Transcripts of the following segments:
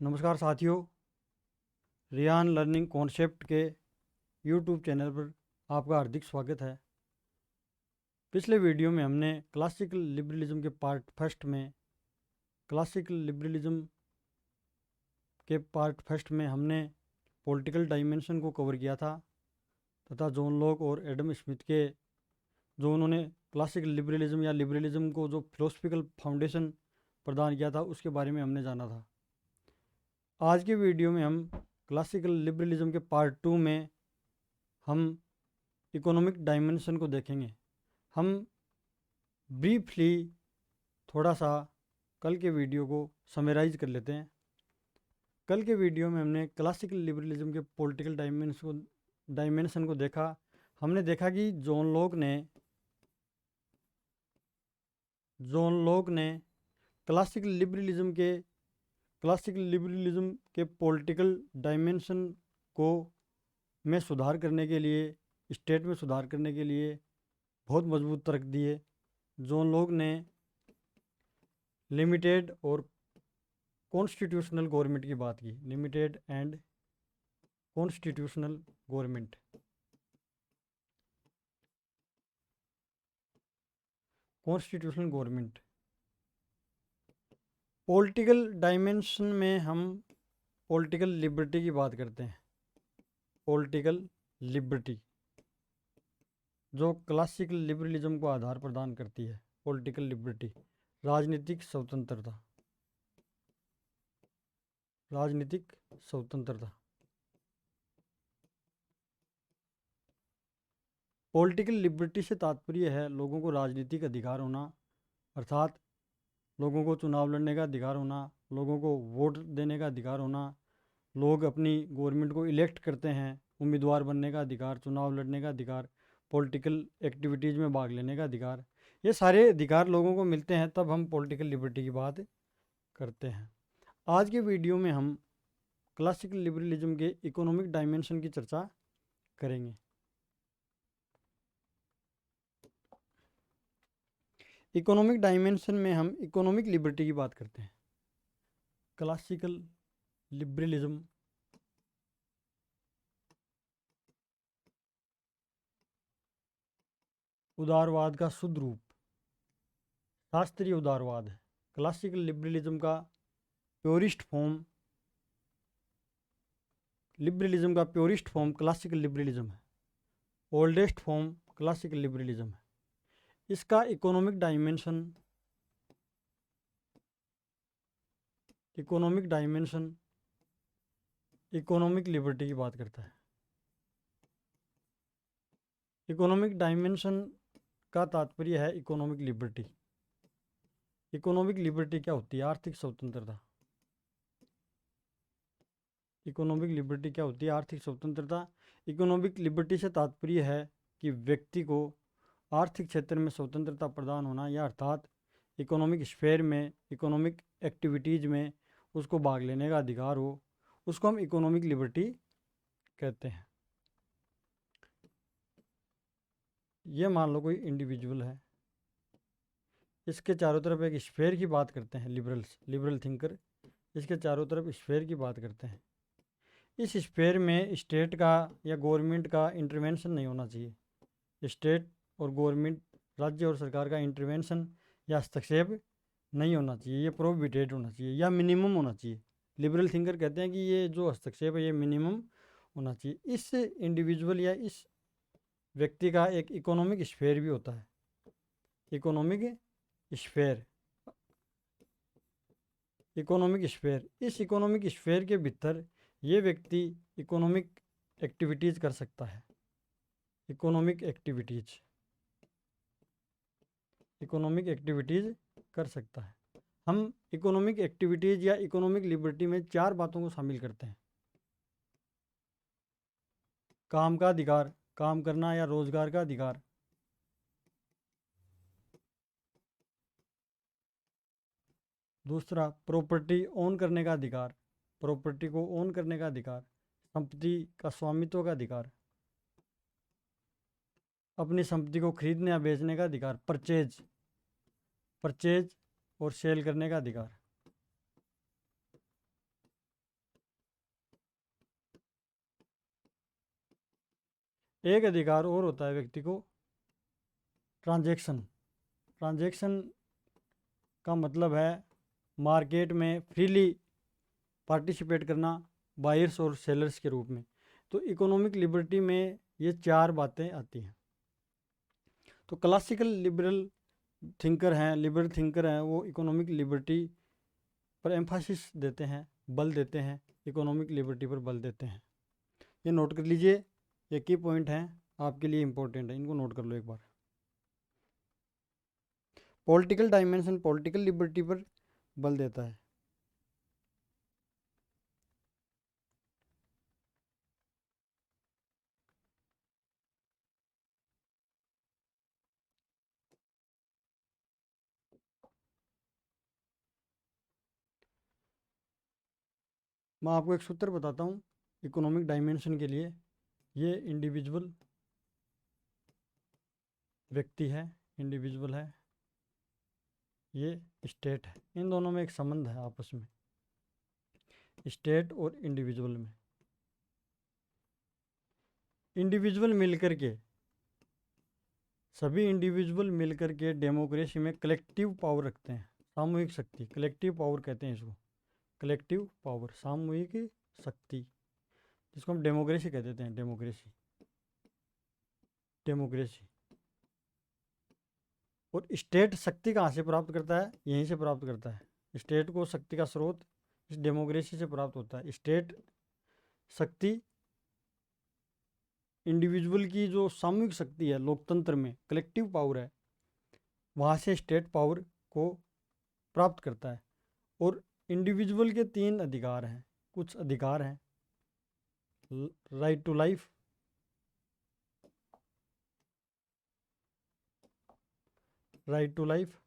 नमस्कार साथियों, Riyan learning concept के यूट्यूब चैनल पर आपका हार्दिक स्वागत है। पिछले वीडियो में हमने क्लासिकल लिबरलिज्म के पार्ट फर्स्ट में हमने पॉलिटिकल डायमेंशन को कवर किया था तथा जॉन लॉक और एडम स्मिथ के जो उन्होंने क्लासिकल लिबरलिज्म या लिबरलिज्म को जो फिलोसफिकल फाउंडेशन प्रदान किया था उसके बारे में हमने जाना था। आज के वीडियो में हम क्लासिकल लिबरलिज्म के पार्ट 2 में हम इकोनॉमिक डायमेंशन को देखेंगे। हम ब्रीफली थोड़ा सा कल के वीडियो को समराइज कर लेते हैं। कल के वीडियो में हमने क्लासिकल लिबरलिज्म के पॉलिटिकल डायमेंशन को देखा। हमने देखा कि जॉन लॉक ने क्लासिकल लिबरलिज्म के पॉलिटिकल डायमेंशन को में सुधार करने के लिए, स्टेट में सुधार करने के लिए बहुत मजबूत तर्क दिए। जॉन लॉक ने लिमिटेड और कॉन्स्टिट्यूशनल गवर्नमेंट की बात की। Limited and constitutional government. Political dimension में हम पॉलिटिकल लिबर्टी की बात करते हैं। पॉलिटिकल लिबर्टी जो क्लासिकल लिबरलिज्म को आधार प्रदान करती है। पॉलिटिकल लिबर्टी, राजनीतिक स्वतंत्रता। पॉलिटिकल लिबर्टी से तात्पर्य है लोगों को राजनीतिक अधिकार होना, अर्थात लोगों को चुनाव लड़ने का अधिकार होना, लोगों को वोट देने का अधिकार होना, लोग अपनी गवर्नमेंट को इलेक्ट करते हैं, उम्मीदवार बनने का अधिकार, चुनाव लड़ने का अधिकार, पॉलिटिकल एक्टिविटीज़ में भाग लेने का अधिकार। ये सारे अधिकार लोगों को मिलते हैं तब हम पॉलिटिकल लिबर्टी की बात करते हैं। आज के वीडियो में हम क्लासिकल लिबरलिज्म के इकोनॉमिक डायमेंशन की चर्चा करेंगे। इकोनॉमिक डायमेंशन में हम इकोनॉमिक लिबर्टी की बात करते हैं। क्लासिकल लिबरलिज्म उदारवाद का शुद्ध रूप, शास्त्रीय उदारवाद है। क्लासिकल लिबरलिज्म का प्योरिस्ट फॉर्म क्लासिकल लिबरलिज्म है। ओल्डेस्ट फॉर्म क्लासिकल लिबरलिज्म है। इसका इकोनॉमिक डायमेंशन इकोनॉमिक लिबर्टी की बात करता है। इकोनॉमिक डायमेंशन का तात्पर्य है इकोनॉमिक लिबर्टी। इकोनॉमिक लिबर्टी क्या होती है? आर्थिक स्वतंत्रता। इकोनॉमिक लिबर्टी क्या होती है? आर्थिक स्वतंत्रता। इकोनॉमिक लिबर्टी से तात्पर्य है कि व्यक्ति को आर्थिक क्षेत्र में स्वतंत्रता प्रदान होना, या अर्थात इकोनॉमिक स्फेयर में, इकोनॉमिक एक्टिविटीज़ में उसको भाग लेने का अधिकार हो, उसको हम इकोनॉमिक लिबर्टी कहते हैं। ये मान लो कोई इंडिविजुअल है, इसके चारों तरफ एक स्फेयर की बात करते हैं लिबरल थिंकर, इसके चारों तरफ स्फेयर की बात करते हैं। इस स्फेयर में स्टेट का या गवर्नमेंट का इंटरवेंशन नहीं होना चाहिए। स्टेट और गवर्नमेंट, राज्य और सरकार का इंटरवेंशन या हस्तक्षेप नहीं होना चाहिए। ये प्रोहिबिटेड होना चाहिए या मिनिमम होना चाहिए। लिबरल थिंकर कहते हैं कि ये जो हस्तक्षेप है ये मिनिमम होना चाहिए। इस इंडिविजुअल या इस व्यक्ति का एक इकोनॉमिक स्फेयर भी होता है। इकोनॉमिक स्फेयर इस इकोनॉमिक स्फेयर के भीतर ये व्यक्ति इकोनॉमिक एक्टिविटीज़ कर सकता है। इकोनॉमिक एक्टिविटीज़ कर सकता है। हम इकोनॉमिक एक्टिविटीज़ या इकोनॉमिक लिबर्टी में 4 बातों को शामिल करते हैं। काम का अधिकार, काम करना या रोजगार का अधिकार। दूसरा, प्रॉपर्टी ओन करने का अधिकार, प्रॉपर्टी को ओन करने का अधिकार, संपत्ति का स्वामित्व का अधिकार, अपनी संपत्ति को खरीदने या बेचने का अधिकार, परचेज और सेल करने का अधिकार। एक अधिकार और होता है व्यक्ति को, ट्रांजैक्शन। ट्रांजैक्शन का मतलब है मार्केट में फ्रीली पार्टिसिपेट करना बायर्स और सेलर्स के रूप में। तो इकोनॉमिक लिबर्टी में ये चार बातें आती हैं। तो क्लासिकल लिबरल थिंकर हैं, वो इकोनॉमिक लिबर्टी पर एम्फासिस देते हैं, बल देते हैं, इकोनॉमिक लिबर्टी पर बल देते हैं। ये नोट कर लीजिए, ये की पॉइंट हैं, आपके लिए इंपॉर्टेंट है, इनको नोट कर लो एक बार। पॉलिटिकल डायमेंशन पॉलिटिकल लिबर्टी पर बल देता है। मैं आपको एक सूत्र बताता हूँ इकोनॉमिक डायमेंशन के लिए। ये इंडिविजुअल व्यक्ति है, इंडिविजुअल है, ये स्टेट है। इन दोनों में एक संबंध है आपस में, स्टेट और इंडिविजुअल में। इंडिविजुअल मिलकर के, सभी इंडिविजुअल मिलकर के डेमोक्रेसी में कलेक्टिव पावर रखते हैं, सामूहिक शक्ति, कलेक्टिव पावर कहते हैं इसको, कलेक्टिव पावर, सामूहिक शक्ति, जिसको हम डेमोक्रेसी कह देते हैं, डेमोक्रेसी, डेमोक्रेसी। और स्टेट शक्ति कहाँ से प्राप्त करता है? यहीं से प्राप्त करता है। स्टेट को शक्ति का स्रोत इस डेमोक्रेसी से प्राप्त होता है। स्टेट शक्ति इंडिविजुअल की जो सामूहिक शक्ति है, लोकतंत्र में कलेक्टिव पावर है, वहाँ से स्टेट पावर को प्राप्त करता है। और इंडिविजुअल के तीन अधिकार हैं, कुछ अधिकार हैं, right to life, right to life,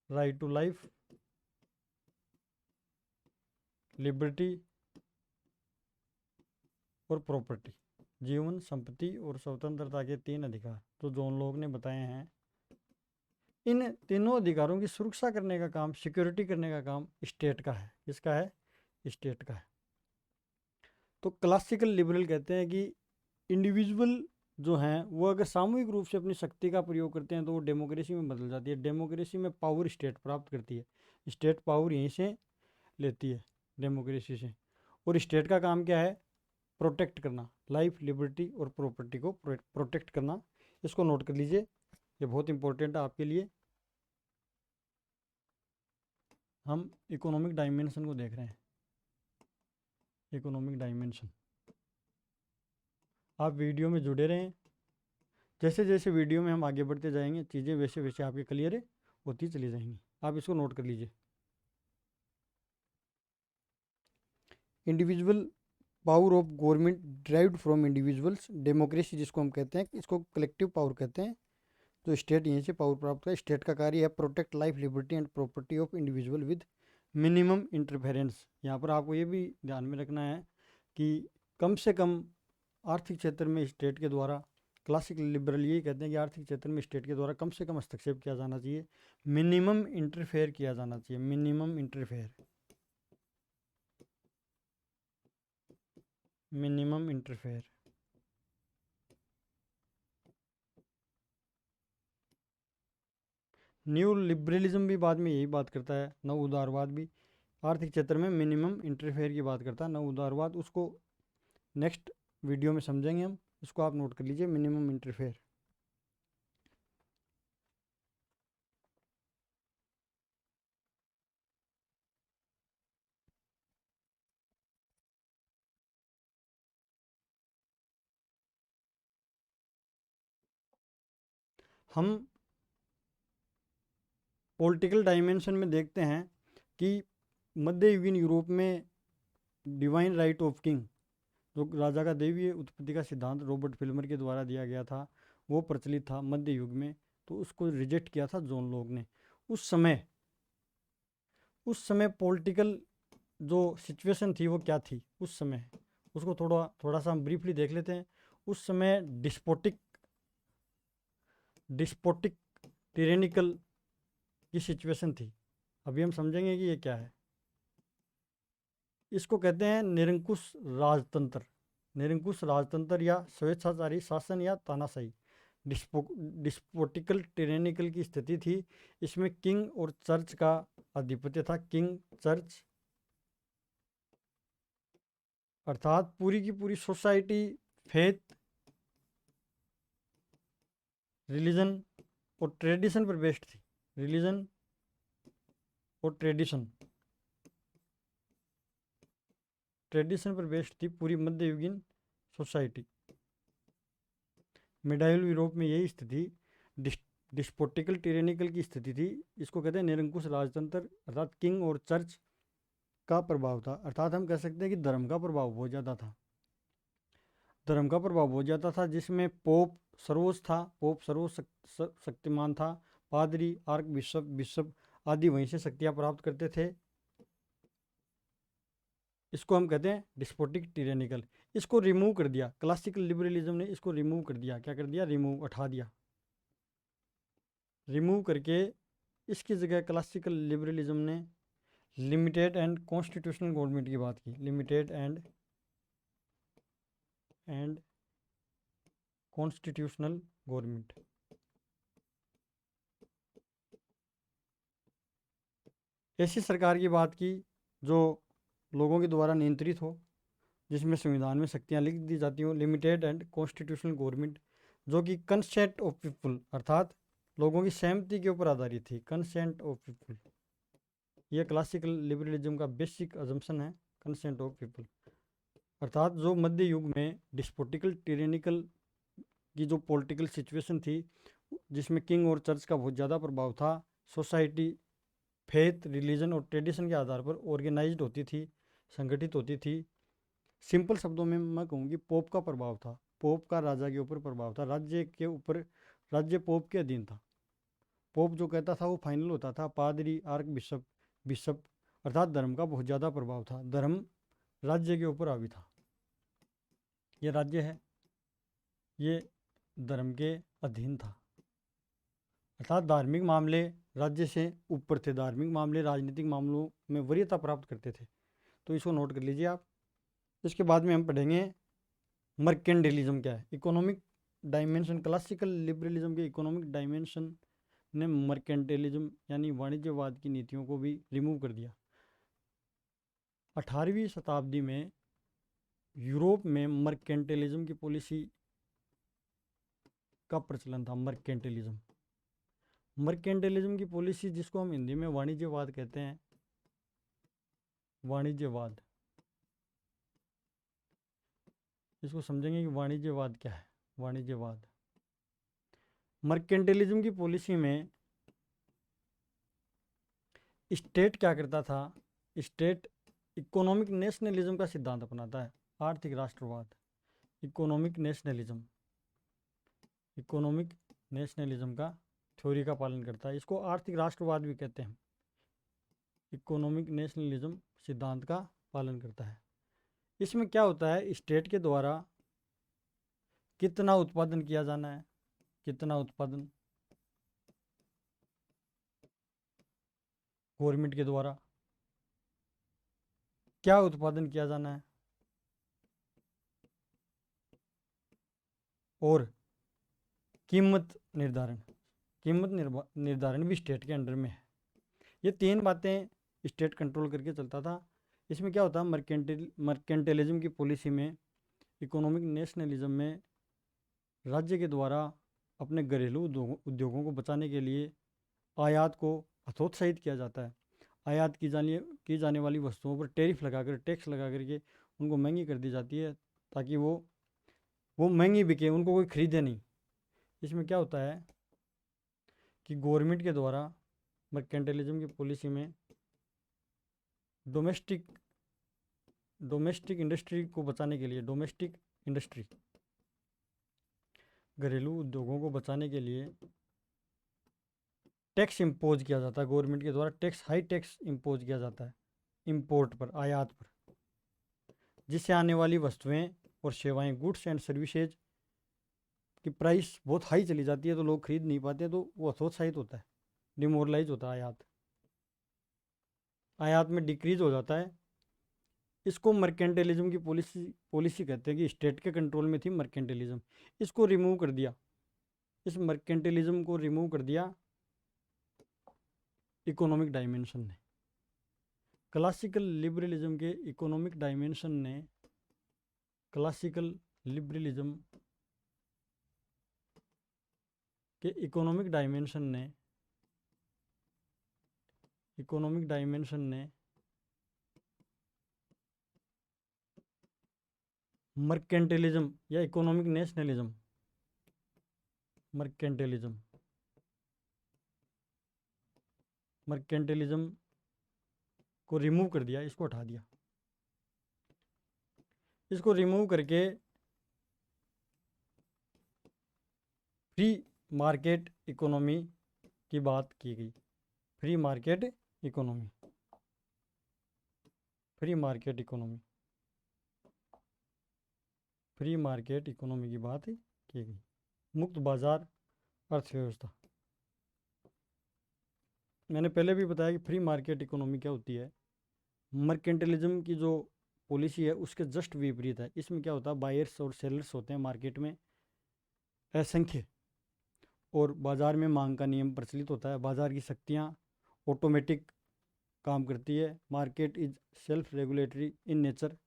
right to life, liberty और प्रॉपर्टी, जीवन, संपत्ति और स्वतंत्रता के तीन अधिकार तो जॉन लॉक ने बताए हैं। इन तीनों अधिकारों की सुरक्षा करने का काम, सिक्योरिटी करने का काम स्टेट का है। किसका है? स्टेट का है। तो क्लासिकल लिबरल कहते हैं कि इंडिविजुअल जो हैं वो अगर सामूहिक रूप से अपनी शक्ति का प्रयोग करते हैं तो वो डेमोक्रेसी में बदल जाती है। डेमोक्रेसी में पावर स्टेट प्राप्त करती है, स्टेट पावर यहीं से लेती है, डेमोक्रेसी से। और स्टेट का काम क्या है? प्रोटेक्ट करना, लाइफ, लिबर्टी और प्रॉपर्टी को प्रोटेक्ट करना। इसको नोट कर लीजिए, ये बहुत इंपॉर्टेंट है आपके लिए। हम इकोनॉमिक डायमेंशन को देख रहे हैं, इकोनॉमिक डायमेंशन। आप वीडियो में जुड़े रहें, जैसे जैसे वीडियो में हम आगे बढ़ते जाएंगे चीज़ें वैसे वैसे आपके क्लियर होती चली जाएंगी। आप इसको नोट कर लीजिए। Individual power of government derived from individuals, democracy जिसको हम कहते हैं, इसको कलेक्टिव पावर कहते हैं। तो स्टेट यहीं से पावर प्राप्त कर। स्टेट का कार्य है protect life, liberty and property of individual with minimum interference. यहाँ पर आपको ये भी ध्यान में रखना है कि कम से कम आर्थिक क्षेत्र में स्टेट के द्वारा, क्लासिकल लिबरल यही कहते हैं कि आर्थिक क्षेत्र में स्टेट के द्वारा कम से कम हस्तक्षेप किया जाना चाहिए, मिनिमम इंटरफेयर किया जाना चाहिए, minimum interfere, minimum interfere. New liberalism भी बाद में यही बात करता है, नव उदारवाद भी आर्थिक क्षेत्र में मिनिमम इंटरफेयर की बात करता है। नव उदारवाद, उसको नेक्स्ट वीडियो में समझेंगे हम, इसको आप नोट कर लीजिए, मिनिमम इंटरफेयर। हम पॉलिटिकल डायमेंशन में देखते हैं कि मध्ययुगीन यूरोप में डिवाइन राइट ऑफ किंग, जो राजा का दैवीय उत्पत्ति का सिद्धांत रॉबर्ट फिल्मर के द्वारा दिया गया था, वो प्रचलित था मध्य युग में। तो उसको रिजेक्ट किया था जॉन लॉक ने। उस समय पॉलिटिकल जो सिचुएशन थी वो क्या थी उस समय, उसको थोड़ा थोड़ा सा हम ब्रीफली देख लेते हैं। उस समय डिस्पोटिक डिस्पोटिक टिरेनिकल की सिचुएशन थी। अभी हम समझेंगे कि ये क्या है। इसको कहते हैं निरंकुश राजतंत्र, निरंकुश राजतंत्र या स्वेच्छाचारी शासन या तानाशाही। डिस्पोटिकल टिरेनिकल की स्थिति थी। इसमें किंग और चर्च का आधिपत्य था, किंग चर्च, अर्थात पूरी की पूरी सोसाइटी फेथ, रिलीजन और ट्रेडिशन पर बेस्ड थी। रिलीजन और ट्रेडिशन पर बेस्ड थी पूरी मध्ययुगीन सोसाइटी। मिडाइवल यूरोप में यही स्थिति डिस्पोटिकल टिरेनिकल की स्थिति थी। इसको कहते हैं निरंकुश राजतंत्र, अर्थात किंग और चर्च का प्रभाव था। अर्थात हम कह सकते हैं कि धर्म का प्रभाव बहुत ज़्यादा था, धर्म का प्रभाव बहुत ज़्यादा था, जिसमें पोप सर्वोच्च था, पोप सर्वोच्च शक्तिमान था। पादरी, आर्क बिशप, बिशप आदि वहीं से शक्तियाँ प्राप्त करते थे। इसको हम कहते हैं डिस्पोटिक टिरेनिकल। इसको रिमूव कर दिया क्लासिकल लिबरलिज्म ने, इसको रिमूव कर दिया। क्या कर दिया? रिमूव, हटा दिया। रिमूव करके इसकी जगह क्लासिकल लिबरलिज्म ने लिमिटेड एंड कॉन्स्टिट्यूशनल गवर्नमेंट की बात की। Limited and constitutional government. ऐसी सरकार की बात की जो लोगों के द्वारा नियंत्रित हो, जिसमें संविधान में शक्तियाँ लिख दी जाती हो। लिमिटेड एंड कॉन्स्टिट्यूशनल गवर्नमेंट जो कि कंसेंट ऑफ पीपल, अर्थात लोगों की सहमति के ऊपर आधारित थी। कंसेंट ऑफ पीपल, यह क्लासिकल लिबरलिज्म का बेसिक अजम्पशन है, कंसेंट ऑफ पीपल। अर्थात जो मध्य युग में डिस्पोटिकल टिरेनिकल की जो पॉलिटिकल सिचुएशन थी, जिसमें किंग और चर्च का बहुत ज़्यादा प्रभाव था, सोसाइटी फेथ, रिलीजन और ट्रेडिशन के आधार पर ऑर्गेनाइज्ड होती थी, संगठित होती थी। सिंपल शब्दों में मैं कहूँगी पोप का प्रभाव था, पोप का राजा के ऊपर प्रभाव था, राज्य के ऊपर, राज्य पोप के अधीन था। पोप जो कहता था वो फाइनल होता था। पादरी, आर्क बिशप, बिशप, अर्थात धर्म का बहुत ज़्यादा प्रभाव था, धर्म राज्य के ऊपर हावी था। ये राज्य है, ये धर्म के अधीन था, अर्थात धार्मिक मामले राज्य से ऊपर थे, धार्मिक मामले राजनीतिक मामलों में वरीयता प्राप्त करते थे। तो इसको नोट कर लीजिए आप। इसके बाद में हम पढ़ेंगे मर्केंटिलिज्म क्या है। इकोनॉमिक डायमेंशन, क्लासिकल लिबरलिज्म के इकोनॉमिक डायमेंशन ने मर्केंटिलिज्म यानी वाणिज्यवाद की नीतियों को भी रिमूव कर दिया। 18वीं शताब्दी में यूरोप में मर्केंटिलिज्म की पॉलिसी का प्रचलन था। मर्केंटिलिज्म, मर्केंटिलिज्म की पॉलिसी जिसको हम हिंदी में वाणिज्यवाद कहते हैं, वाणिज्यवाद। इसको समझेंगे कि वाणिज्यवाद क्या है। वाणिज्यवाद, मर्केंटिलिज्म की पॉलिसी में स्टेट क्या करता था? स्टेट इकोनॉमिक नेशनलिज्म का सिद्धांत अपनाता है, आर्थिक राष्ट्रवाद। इकोनॉमिक नेशनलिज्म, इकोनॉमिक नेशनलिज्म का थ्योरी का पालन करता है। इसको आर्थिक राष्ट्रवाद भी कहते हैं। इकोनॉमिक नेशनलिज्म सिद्धांत का पालन करता है। इसमें क्या होता है? स्टेट के द्वारा कितना उत्पादन किया जाना है, कितना उत्पादन गवर्नमेंट के द्वारा क्या उत्पादन किया जाना है, और कीमत निर्धारण, कीमत निर्धारण भी स्टेट के अंडर में है। ये तीन बातें स्टेट कंट्रोल करके चलता था। इसमें क्या होता है? मर्केंटिलिज्म की पॉलिसी में, इकोनॉमिक नेशनलिज्म में राज्य के द्वारा अपने घरेलू उद्योगों को बचाने के लिए आयात को हतोत्साहित किया जाता है। आयात की जाने वाली वस्तुओं पर टैरिफ लगाकर, टैक्स लगा करके उनको महंगी कर दी जाती है, ताकि वो महंगी बिके, उनको कोई खरीदे नहीं। इसमें क्या होता है कि गवर्नमेंट के द्वारा मर्केंटिलिज्म की पॉलिसी में डोमेस्टिक इंडस्ट्री को बचाने के लिए, डोमेस्टिक इंडस्ट्री, घरेलू उद्योगों को बचाने के लिए टैक्स इम्पोज किया जाता है। गवर्नमेंट के द्वारा टैक्स, हाई टैक्स इम्पोज किया जाता है इंपोर्ट पर, आयात पर, जिससे आने वाली वस्तुएं और सेवाएं, गुड्स एंड सर्विसेज की प्राइस बहुत हाई चली जाती है, तो लोग खरीद नहीं पाते, तो वो हतोत्साहित होता है, डिमोरलाइज होता है आयात, आयात में डिक्रीज हो जाता है। इसको मर्केंटिलिज्म की पॉलिसी कहते हैं कि स्टेट के कंट्रोल में थी मर्केंटिलिज्म। इसको रिमूव कर दिया, इस मर्केंटिलिज्म को रिमूव कर दिया इकोनॉमिक डायमेंशन ने। क्लासिकल लिबरलिज्म के इकोनॉमिक डायमेंशन ने, क्लासिकल लिबरलिज्म के इकोनॉमिक डायमेंशन ने मर्केंटिलिज्म या इकोनॉमिक नेशनलिज्म, मर्केंटिलिज्म को रिमूव कर दिया, इसको हटा दिया। इसको रिमूव करके फ्री मार्केट इकोनॉमी की बात की गई। Free market economy, free market economy, free market economy की बात की गई। मुक्त बाजार अर्थव्यवस्था, मैंने पहले भी बताया कि फ्री मार्केट इकोनॉमी क्या होती है। मर्केंटिलिज्म की जो पॉलिसी है उसके जस्ट विपरीत है। इसमें क्या होता है, बायर्स और सेलर्स होते हैं मार्केट में असंख्य, और बाज़ार में मांग का नियम प्रचलित होता है। बाज़ार की शक्तियाँ ऑटोमेटिक काम करती है। Market is self regulatory in nature,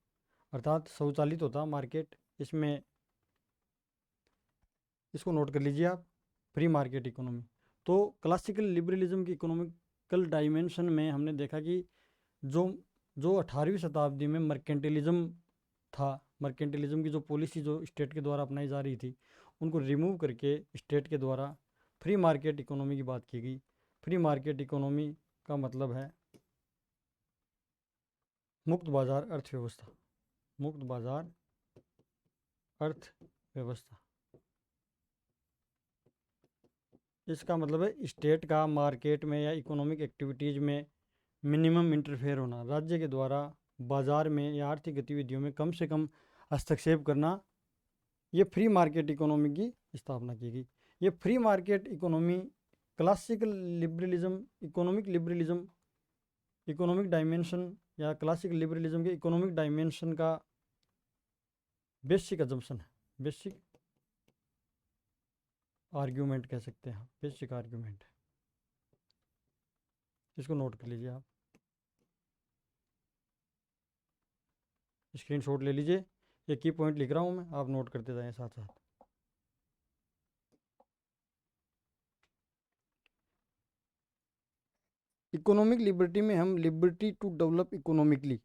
अर्थात स्वचालित होता है मार्केट। इसमें इसको नोट कर लीजिए आप, फ्री मार्केट इकोनॉमी। तो क्लासिकल लिबरलिज्म की इकोनॉमिकल डायमेंशन में हमने देखा कि जो जो 18वीं शताब्दी में मर्केंटिलिज्म था, मर्केंटिलिज्म की जो पॉलिसी जो स्टेट के द्वारा अपनाई जा रही थी, उनको रिमूव करके स्टेट के द्वारा फ्री मार्केट इकोनॉमी की बात की गई। फ्री मार्केट इकोनॉमी का मतलब है मुक्त बाजार अर्थव्यवस्था, मुक्त बाजार अर्थव्यवस्था। इसका मतलब है स्टेट का मार्केट में या इकोनॉमिक एक्टिविटीज़ में मिनिमम इंटरफेयर होना, राज्य के द्वारा बाजार में या आर्थिक गतिविधियों में कम से कम हस्तक्षेप करना। ये फ्री मार्केट इकोनॉमी की स्थापना की गई। ये free market economy classical liberalism, economic dimension या क्लासिकल लिबरलिज्म के इकोनॉमिक डायमेंशन का बेसिक अजम्पशन है, बेसिक आर्ग्यूमेंट कह सकते हैं, बेसिक आर्ग्यूमेंट। इसको नोट कर लीजिए आप, स्क्रीनशॉट ले लीजिए। ये की पॉइंट लिख रहा हूँ मैं, आप नोट करते जाएं साथ साथ। इकोनॉमिक लिबर्टी में हम लिबर्टी टू डेवलप इकोनॉमिकली,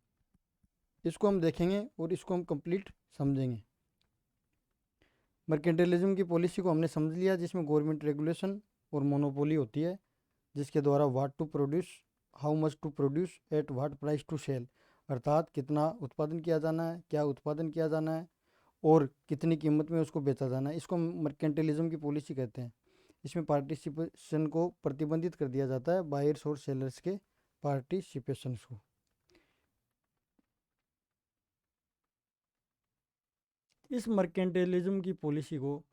इसको हम देखेंगे और इसको हम कंप्लीट समझेंगे। मर्केंटिलिज्म की पॉलिसी को हमने समझ लिया, जिसमें गवर्नमेंट रेगुलेशन और मोनोपोली होती है, जिसके द्वारा what to produce, how much to produce, at what price to sell, अर्थात कितना उत्पादन किया जाना है, क्या उत्पादन किया जाना है और कितनी कीमत में उसको बेचा जाना है। इसको मर्केंटिलिज्म की पॉलिसी कहते हैं। इसमें पार्टिसिपेशन को प्रतिबंधित कर दिया जाता है, बायर्स और सेलर्स के पार्टिसिपेशन को। इस मर्केंटिलिज्म की पॉलिसी को,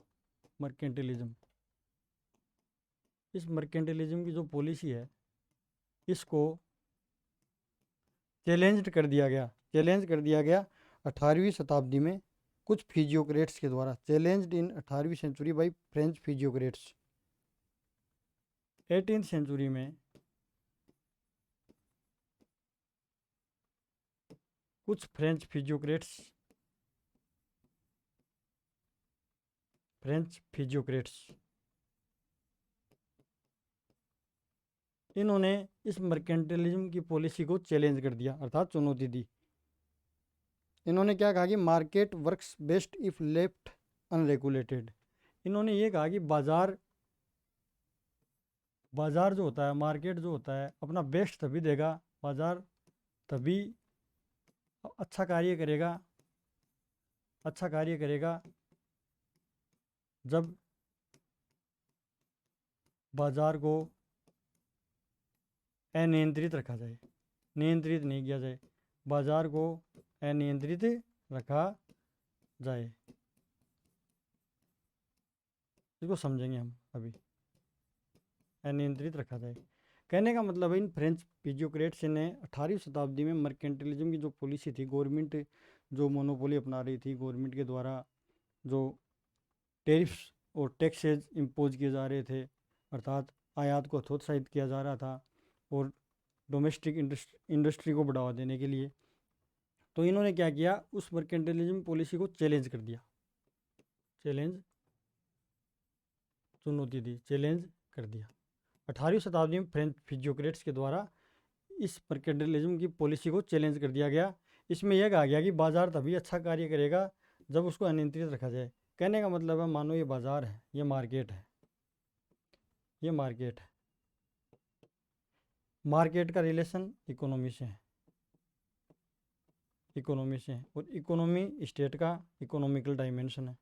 मर्केंटिलिज्म, इस मर्केंटिलिज्म की जो पॉलिसी है इसको चैलेंज कर दिया गया 18वीं शताब्दी में कुछ फिजियोक्रेट्स के द्वारा। चैलेंज्ड इन 18वीं century by French physiocrats. 18th century में कुछ फ्रेंच फिजियोक्रेट्स, इन्होंने इस मर्केंटिलिज्म की पॉलिसी को चैलेंज कर दिया, अर्थात चुनौती दी। इन्होंने क्या कहा कि market works best if left unregulated. इन्होंने ये कहा कि बाजार जो होता है, मार्केट जो होता है, अपना बेस्ट तभी देगा, बाजार तभी अच्छा कार्य करेगा जब बाजार को अनियंत्रित रखा जाए, नियंत्रित नहीं किया जाए, बाजार को अनियंत्रित रखा जाए। इसको समझेंगे हम अभी, अनियंत्रित रखा जाए। कहने का मतलब है इन फ्रेंच फिजियोक्रेट्स ने 18वीं शताब्दी में मर्केंटिलिज्म की जो पॉलिसी थी, गवर्नमेंट जो मोनोपोली अपना रही थी, गवर्नमेंट के द्वारा जो टेरिफ्स और टैक्सेज इम्पोज किए जा रहे थे, अर्थात आयात को हतोत्साहित किया जा रहा था और डोमेस्टिक इंडस्ट्री को बढ़ावा देने के लिए, तो इन्होंने क्या किया, उस मर्केंटिलिज्म पॉलिसी को चैलेंज कर दिया। चैलेंज, चुनौती दी, चैलेंज कर दिया। 18वीं शताब्दी में फ्रेंच फिजियोक्रेट्स के द्वारा इस मर्केंटिलिज्म की पॉलिसी को चैलेंज कर दिया गया। इसमें यह कहा गया कि बाजार तभी अच्छा कार्य करेगा जब उसको अनियंत्रित रखा जाए। कहने का मतलब है, मानो ये बाजार है, ये मार्केट है, ये मार्केट है, मार्केट का रिलेशन इकोनॉमी से है, इकोनॉमी से है, और इकोनॉमी स्टेट का इकोनॉमिकल डायमेंशन है।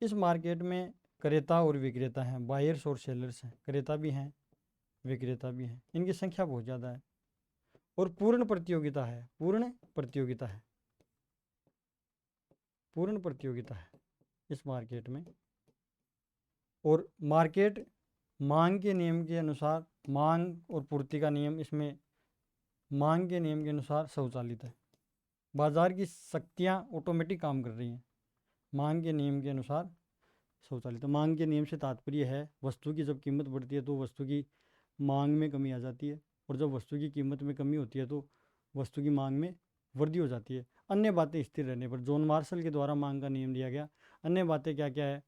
इस मार्केट में क्रेता और विक्रेता हैं, बायर्स और सेलर्स हैं, क्रेता भी हैं, विक्रेता भी हैं, इनकी संख्या बहुत ज़्यादा है और पूर्ण प्रतियोगिता है, पूर्ण प्रतियोगिता है, पूर्ण प्रतियोगिता है इस मार्केट में। और मार्केट मांग के नियम के अनुसार, मांग और पूर्ति का नियम इसमें मांग के नियम के अनुसार स्वचालित है। बाजार की शक्तियाँ ऑटोमेटिक काम कर रही हैं, मांग के नियम के अनुसार स्वचालित। मांग के नियम से तात्पर्य है, वस्तु की जब कीमत बढ़ती है तो वस्तु की मांग में कमी आ जाती है, और जब वस्तु की कीमत में कमी होती है तो वस्तु की मांग में वृद्धि हो जाती है। अन्य बातें स्थिर रहने पर जॉन मार्शल के द्वारा मांग का नियम दिया गया। अन्य बातें क्या क्या है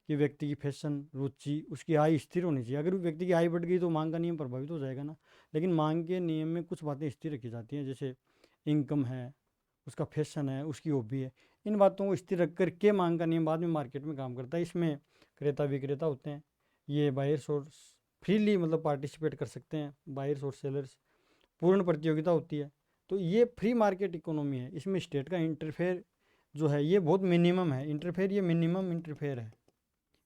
कि व्यक्ति की फैशन, रुचि, उसकी आय स्थिर होनी चाहिए। अगर व्यक्ति की आय बढ़ गई तो मांग का नियम प्रभावित हो जाएगा ना। लेकिन मांग के नियम में कुछ बातें स्थिर रखी जाती हैं, जैसे इनकम है, उसका फैशन है, उसकी हॉबी है। इन बातों को स्थिर रख कर के मांग का नियम बाद में मार्केट में काम करता है। इसमें क्रेता विक्रेता होते हैं, ये बायर्स और फ्रीली मतलब पार्टिसिपेट कर सकते हैं, बायर्स और सेलर्स। पूर्ण प्रतियोगिता होती है। तो ये फ्री मार्केट इकोनॉमी है, इसमें स्टेट का इंटरफेयर जो है ये बहुत मिनिमम है। इंटरफेयर ये मिनिमम इंटरफेयर है,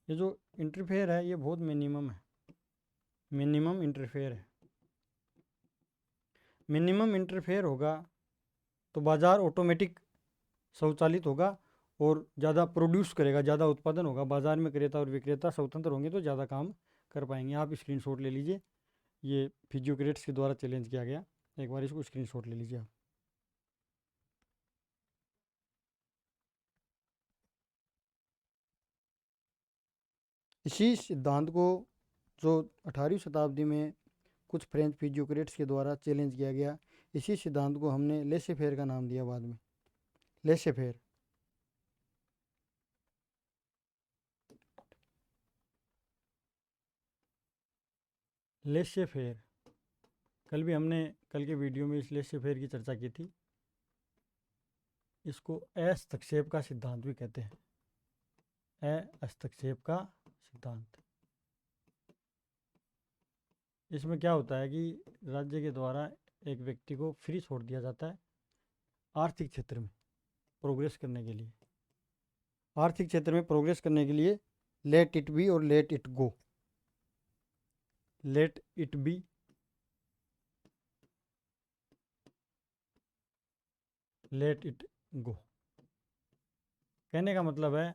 ये जो इंटरफेयर है ये बहुत मिनिमम है, मिनिमम इंटरफेयर है। मिनिमम इंटरफेयर होगा तो बाज़ार ऑटोमेटिक स्वचालित होगा और ज़्यादा प्रोड्यूस करेगा, ज़्यादा उत्पादन होगा। बाज़ार में क्रेता और विक्रेता स्वतंत्र होंगे तो ज़्यादा काम कर पाएंगे। आप स्क्रीनशॉट ले लीजिए, ये फिजियोक्रेट्स के द्वारा चैलेंज किया गया, एक बार इसको स्क्रीनशॉट ले लीजिए आप। इसी सिद्धांत को जो 18वीं शताब्दी में कुछ फ्रेंच फिजियोक्रेट्स के द्वारा चैलेंज किया गया, इसी सिद्धांत को हमने लेसे फेयर का नाम दिया बाद में, लेसे फेयर। लेसे फेयर, कल भी हमने कल के वीडियो में इस लेसे फेयर की चर्चा की थी। इसको हस्तक्षेप का सिद्धांत भी कहते हैं, हस्तक्षेप का सिद्धांत। इसमें क्या होता है कि राज्य के द्वारा एक व्यक्ति को फ्री छोड़ दिया जाता है आर्थिक क्षेत्र में प्रोग्रेस करने के लिए, आर्थिक क्षेत्र में प्रोग्रेस करने के लिए। लेट इट बी और let it go, let it be, let it go. कहने का मतलब है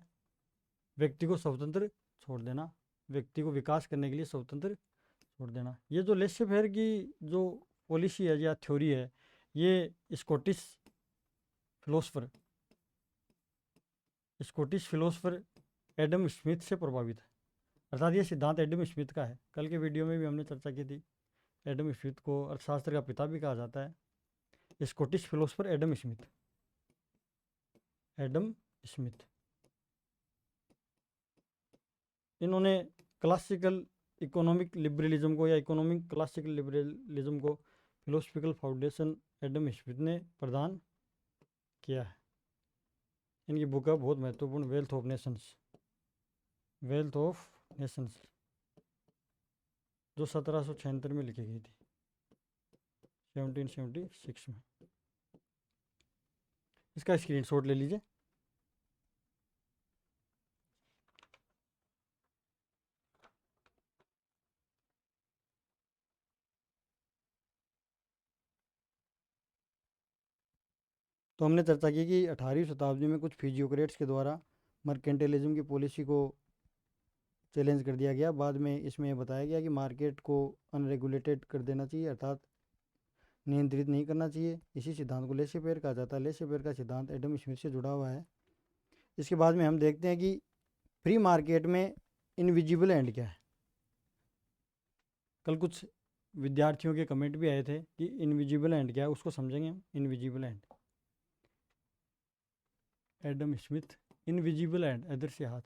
व्यक्ति को स्वतंत्र छोड़ देना, व्यक्ति को विकास करने के लिए स्वतंत्र छोड़ देना। ये जो लेसे फेयर की जो पॉलिसी है या थ्योरी है, ये स्कॉटिश फिलोसफर एडम स्मिथ से प्रभावित है। अर्थात ये सिद्धांत एडम स्मिथ का है। कल के वीडियो में भी हमने चर्चा की थी। एडम स्मिथ को अर्थशास्त्र का पिता भी कहा जाता है, Scottish philosopher Adam Smith, Adam Smith. इन्होंने क्लासिकल इकोनॉमिक लिबरलिज्म को या इकोनॉमिक क्लासिकल लिबरलिज्म को फिलोसफिकल फाउंडेशन एडम स्मिथ ने प्रदान किया है। इनकी बुक है बहुत महत्वपूर्ण, wealth of Nations, wealth of Nations, जो 1776 में लिखी गई थी, 1776 में। इसका स्क्रीनशॉट ले लीजिए। तो हमने चर्चा की कि 18वीं शताब्दी में कुछ फिजियोक्रेट्स के द्वारा मर्केंटिलिज्म की पॉलिसी को चैलेंज कर दिया गया। बाद में इसमें बताया गया कि मार्केट को अनरेगुलेटेड कर देना चाहिए, अर्थात नियंत्रित नहीं करना चाहिए। इसी सिद्धांत को लेसे फेयर कहा जाता है। लेसे फेयर का सिद्धांत एडम स्मिथ से जुड़ा हुआ है। इसके बाद में हम देखते हैं कि फ्री मार्केट में इनविजिबल एंड क्या है। कल कुछ विद्यार्थियों के कमेंट भी आए थे कि इनविजिबल एंड क्या है, उसको समझेंगे हम। Invisible and, Adam Smith, invisible and, अदृश्य हाथ,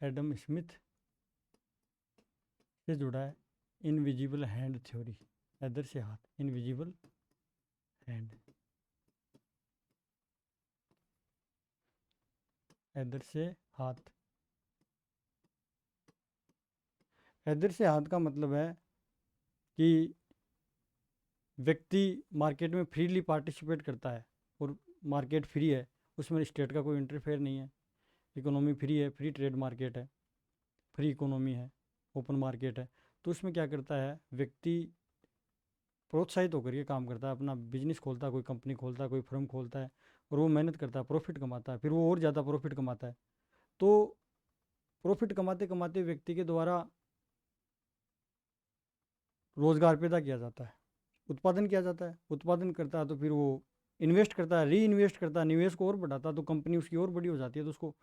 एडम स्मिथ से जुड़ा है इनविजिबल हैंड थ्योरी, अदृश्य हाथ, इनविजिबल हैंड, अदृश्य हाथ। अदृश्य हाथ का मतलब है कि व्यक्ति मार्केट में फ्रीली पार्टिसिपेट करता है और मार्केट फ्री है, उसमें स्टेट का कोई इंटरफेयर नहीं है, इकोनॉमी फ्री है, फ्री ट्रेड मार्केट है, फ्री इकोनॉमी है, ओपन मार्केट है। तो उसमें क्या करता है, व्यक्ति प्रोत्साहित होकर के काम करता है, अपना बिजनेस खोलता है, कोई कंपनी खोलता है, कोई फर्म खोलता है, और वो मेहनत करता है, प्रॉफिट कमाता है, फिर वो और ज़्यादा प्रॉफिट कमाता है। तो प्रॉफिट कमाते कमाते व्यक्ति के द्वारा रोज़गार पैदा किया जाता है, उत्पादन किया जाता है, उत्पादन करता है तो फिर वो इन्वेस्ट करता है, री इन्वेस्ट करता है, निवेश को और बढ़ाता है, तो कंपनी उसकी और बड़ी हो जाती है, तो उसको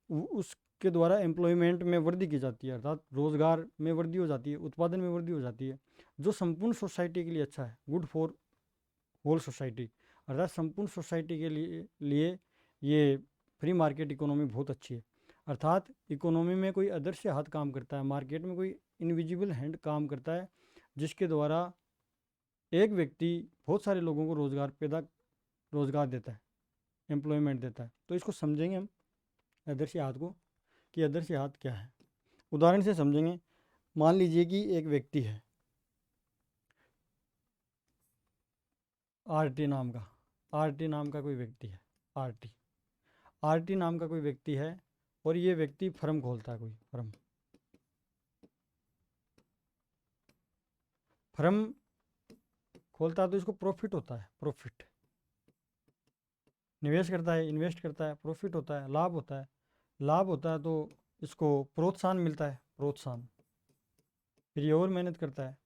उसके द्वारा एम्प्लॉयमेंट में वृद्धि की जाती है, अर्थात रोज़गार में वृद्धि हो जाती है, उत्पादन में वृद्धि हो जाती है, जो संपूर्ण सोसाइटी के लिए अच्छा है, गुड फॉर होल सोसाइटी। अर्थात संपूर्ण सोसाइटी के लिए ये फ्री मार्केट इकोनॉमी बहुत अच्छी है। अर्थात इकोनॉमी में कोई अदृश्य हाथ काम करता है, मार्केट में कोई इनविजिबल हैंड काम करता है, जिसके द्वारा एक व्यक्ति बहुत सारे लोगों को रोज़गार देता है, एम्प्लॉयमेंट देता है। तो इसको समझेंगे हम अदृश्य हाथ को, कि अदृश्य हाथ क्या है। उदाहरण से समझेंगे। मान लीजिए कि एक व्यक्ति है आरटी नाम का, आरटी नाम का कोई व्यक्ति है, आरटी आरटी नाम का कोई व्यक्ति है, और ये व्यक्ति फर्म खोलता है, कोई फर्म खोलता है, तो इसको प्रॉफिट होता है, प्रॉफिट, निवेश करता है, इन्वेस्ट करता है, प्रॉफिट होता है, लाभ होता है, लाभ होता है, तो इसको प्रोत्साहन मिलता है, प्रोत्साहन, फिर ये और मेहनत करता है,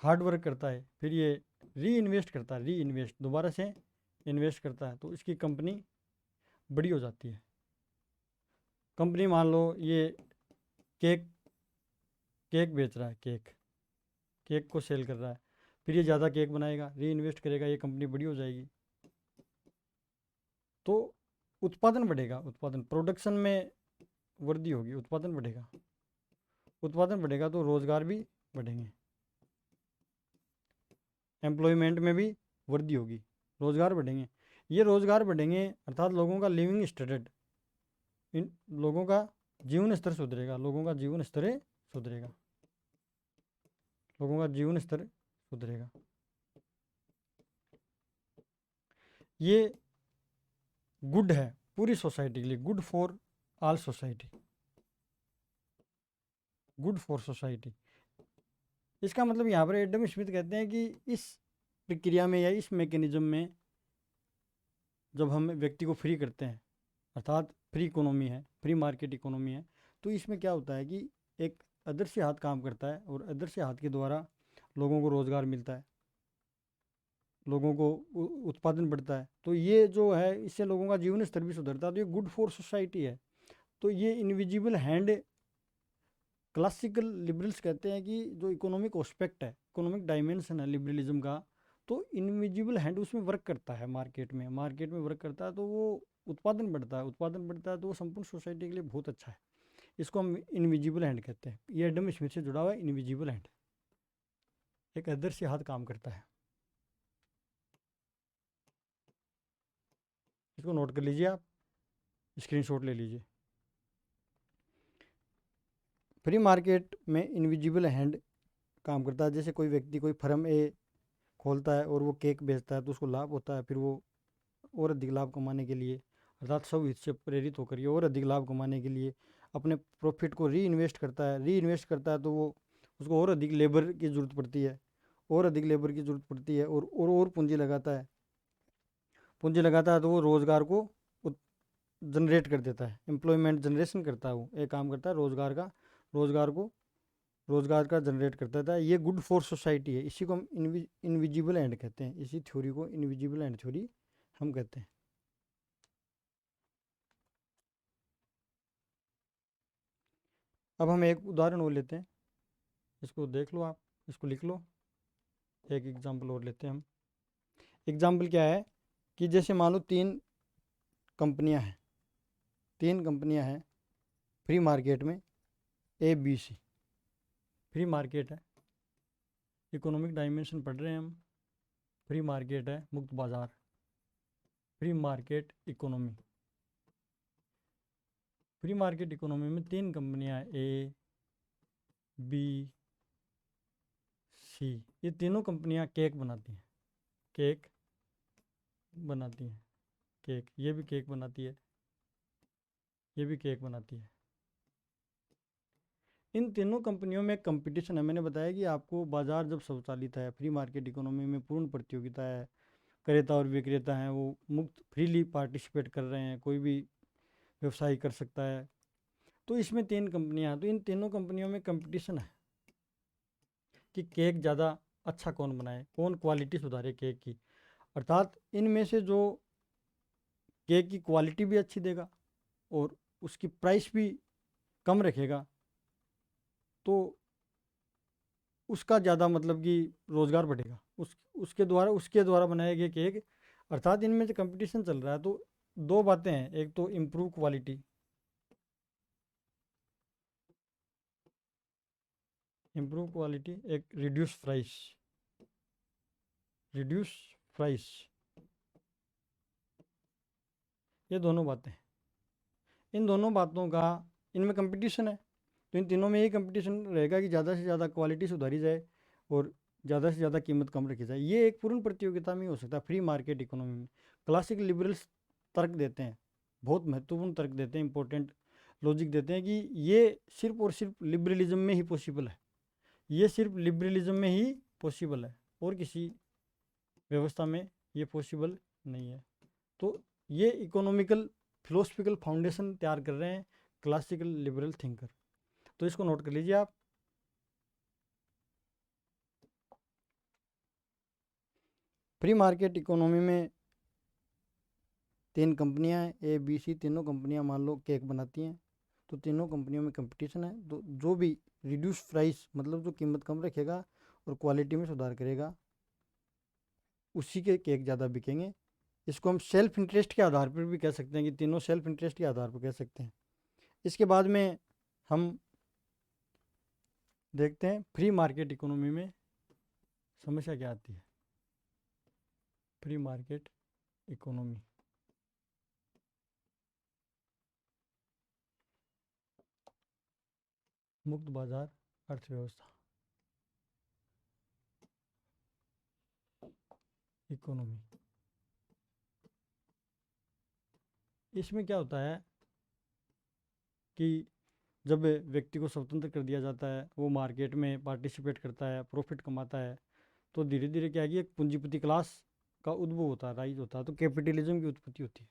हार्ड वर्क करता है, फिर ये री इन्वेस्ट करता है, री इन्वेस्ट, दोबारा से इन्वेस्ट करता है, तो इसकी कंपनी बड़ी हो जाती है। कंपनी मान लो ये केक केक बेच रहा है, केक केक को सेल कर रहा है, फिर ये ज़्यादा केक बनाएगा, री इन्वेस्ट करेगा, ये कंपनी बड़ी हो जाएगी, तो उत्पादन बढ़ेगा, उत्पादन, प्रोडक्शन में वृद्धि होगी, उत्पादन बढ़ेगा, उत्पादन बढ़ेगा तो रोज़गार भी बढ़ेंगे, एम्प्लॉयमेंट में भी वृद्धि होगी, रोज़गार बढ़ेंगे। ये रोज़गार बढ़ेंगे अर्थात लोगों का लिविंग स्टैंडर्ड, इन लोगों का जीवन स्तर सुधरेगा, लोगों का जीवन स्तर सुधरेगा, लोगों का जीवन स्तर सुधरेगा। ये गुड है पूरी सोसाइटी के लिए, good for all society, good for society. इसका मतलब यहाँ पर एडम स्मिथ कहते हैं कि इस प्रक्रिया में या इस मैकेनिज्म में जब हम व्यक्ति को फ्री करते हैं, अर्थात फ्री इकोनॉमी है, फ्री मार्केट इकोनॉमी है, तो इसमें क्या होता है कि एक अदृश्य हाथ काम करता है, और अदृश्य हाथ के द्वारा लोगों को रोज़गार मिलता है, लोगों को उत्पादन बढ़ता है, तो ये जो है इससे लोगों का जीवन स्तर भी सुधरता है, तो ये गुड फॉर सोसाइटी है। तो ये इनविजिबल हैंड क्लासिकल लिबरल्स कहते हैं कि जो इकोनॉमिक एस्पेक्ट है, इकोनॉमिक डायमेंशन है लिबरलिज्म का, तो इनविजिबल हैंड उसमें वर्क करता है, मार्केट में वर्क करता है, तो वो उत्पादन बढ़ता है, उत्पादन बढ़ता है, तो वो संपूर्ण सोसाइटी के लिए बहुत अच्छा है। इसको हम इनविजिबल हैंड कहते हैं। ये एडम स्मिथ से जुड़ा हुआ है इनविजिबल हैंड, एक अदृश्य हाथ काम करता है। इसको नोट कर लीजिए, आप स्क्रीनशॉट ले लीजिए। फ्री मार्केट में इनविजिबल हैंड काम करता है। जैसे कोई व्यक्ति कोई फर्म ए खोलता है और वो केक बेचता है, तो उसको लाभ होता है, फिर वो और अधिक लाभ कमाने के लिए, अर्थात सब हित से प्रेरित होकर ये और अधिक लाभ कमाने के लिए अपने प्रॉफिट को री इन्वेस्ट करता है, तो वो उसको और अधिक लेबर की ज़रूरत पड़ती है, और अधिक लेबर की ज़रूरत पड़ती है, और पूंजी लगाता है, तो वो रोज़गार को जनरेट कर देता है, एम्प्लॉयमेंट जनरेशन करता है, वो एक काम करता है रोजगार का जनरेट करता था। ये गुड फॉर सोसाइटी है, इसी को हम इनविजिबल एंड कहते हैं, इसी थ्योरी को इनविजिबल एंड थ्योरी हम कहते हैं। अब हम एक उदाहरण और लेते हैं, इसको देख लो आप, इसको लिख लो। एक एग्जाम्पल और लेते हैं हम। एग्जाम्पल क्या है कि जैसे मान लो तीन कंपनियां हैं फ्री मार्केट में, A B C. Free market है, इकोनॉमिक डायमेंशन पढ़ रहे हैं हम। फ्री मार्केट है, मुक्त बाजार, free market economy. Free market economy में तीन कंपनियां ए बी सी। ये तीनों कंपनियां केक बनाती हैं, केक ये भी केक बनाती है, ये भी केक बनाती है। इन तीनों कंपनियों में कंपटीशन है। मैंने बताया कि आपको बाजार जब स्वचालित है, फ्री मार्केट इकोनॉमी में पूर्ण प्रतियोगिता है, क्रेता और विक्रेता हैं वो मुक्त फ्रीली पार्टिसिपेट कर रहे हैं, कोई भी व्यवसाय कर सकता है। तो इसमें तीन कंपनियां हैं, तो इन तीनों कंपनियों में कंपटीशन है कि केक ज़्यादा अच्छा कौन बनाए, कौन क्वालिटी सुधारे केक की। अर्थात इनमें से जो केक की क्वालिटी भी अच्छी देगा और उसकी प्राइस भी कम रखेगा, तो उसका ज़्यादा मतलब कि रोज़गार बढ़ेगा, उसके द्वारा बनाए गए केक। अर्थात इनमें से कंपटीशन चल रहा है। तो दो बातें हैं, एक तो इम्प्रूव क्वालिटी, एक रिड्यूस प्राइस, ये दोनों बातें। इन दोनों बातों का इनमें कंपटीशन है, तो इन तीनों में यही कंपटीशन रहेगा कि ज़्यादा से ज़्यादा क्वालिटी सुधारी जाए और ज़्यादा से ज़्यादा कीमत कम रखी जाए। ये एक पूर्ण प्रतियोगिता में हो सकता है फ्री मार्केट इकोनॉमी में। क्लासिक लिबरल्स तर्क देते हैं, बहुत महत्वपूर्ण तर्क देते हैं, इंपॉर्टेंट लॉजिक देते हैं कि ये सिर्फ और सिर्फ लिबरलिज्म में ही पॉसिबल है, ये सिर्फ लिबरलिज्म में ही पॉसिबल है, और किसी व्यवस्था में ये पॉसिबल नहीं है। तो ये इकोनॉमिकल फिलोसफिकल फाउंडेशन तैयार कर रहे हैं क्लासिकल लिबरल थिंकर। तो इसको नोट कर लीजिए आप। फ्री मार्केट इकोनॉमी में तीन कंपनियां हैं, ए बी सी। तीनों कंपनियां मान लो केक बनाती हैं, तो तीनों कंपनियों में कंपटीशन है। तो जो भी रिड्यूस प्राइस मतलब जो कीमत कम रखेगा और क्वालिटी में सुधार करेगा, उसी के केक ज़्यादा बिकेंगे। इसको हम सेल्फ इंटरेस्ट के आधार पर भी कह सकते हैं कि तीनों सेल्फ इंटरेस्ट के आधार पर कह सकते हैं। इसके बाद में हम देखते हैं फ्री मार्केट इकोनॉमी में समस्या क्या आती है। फ्री मार्केट इकोनॉमी, मुक्त बाजार अर्थव्यवस्था, इकोनॉमी। इसमें क्या होता है कि जब व्यक्ति को स्वतंत्र कर दिया जाता है, वो मार्केट में पार्टिसिपेट करता है, प्रॉफिट कमाता है, तो धीरे धीरे क्या है कि एक पूंजीपति क्लास का उद्भव होता है, राइज होता है। तो कैपिटलिज्म की उत्पत्ति होती है।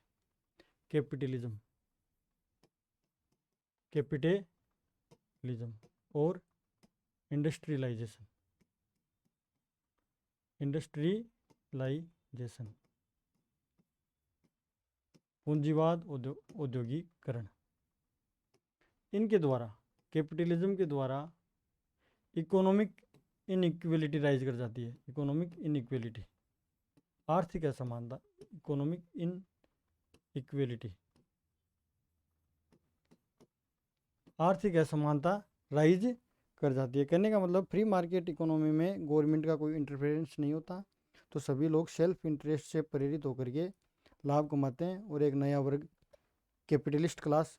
कैपिटलिज्म और इंडस्ट्रियलाइजेशन, पूंजीवाद, औद्योगिकरण। इनके द्वारा, कैपिटलिज्म के द्वारा इकोनॉमिक इनइक्वलिटी राइज कर जाती है। इकोनॉमिक इनइक्वलिटी, आर्थिक असमानता, इकोनॉमिक इनइक्वलिटी, आर्थिक असमानता राइज कर जाती है। कहने का मतलब फ्री मार्केट इकोनॉमी में गवर्नमेंट का कोई इंटरफेरेंस नहीं होता, तो सभी लोग सेल्फ इंटरेस्ट से प्रेरित होकर के लाभ कमाते हैं, और एक नया वर्ग कैपिटलिस्ट क्लास,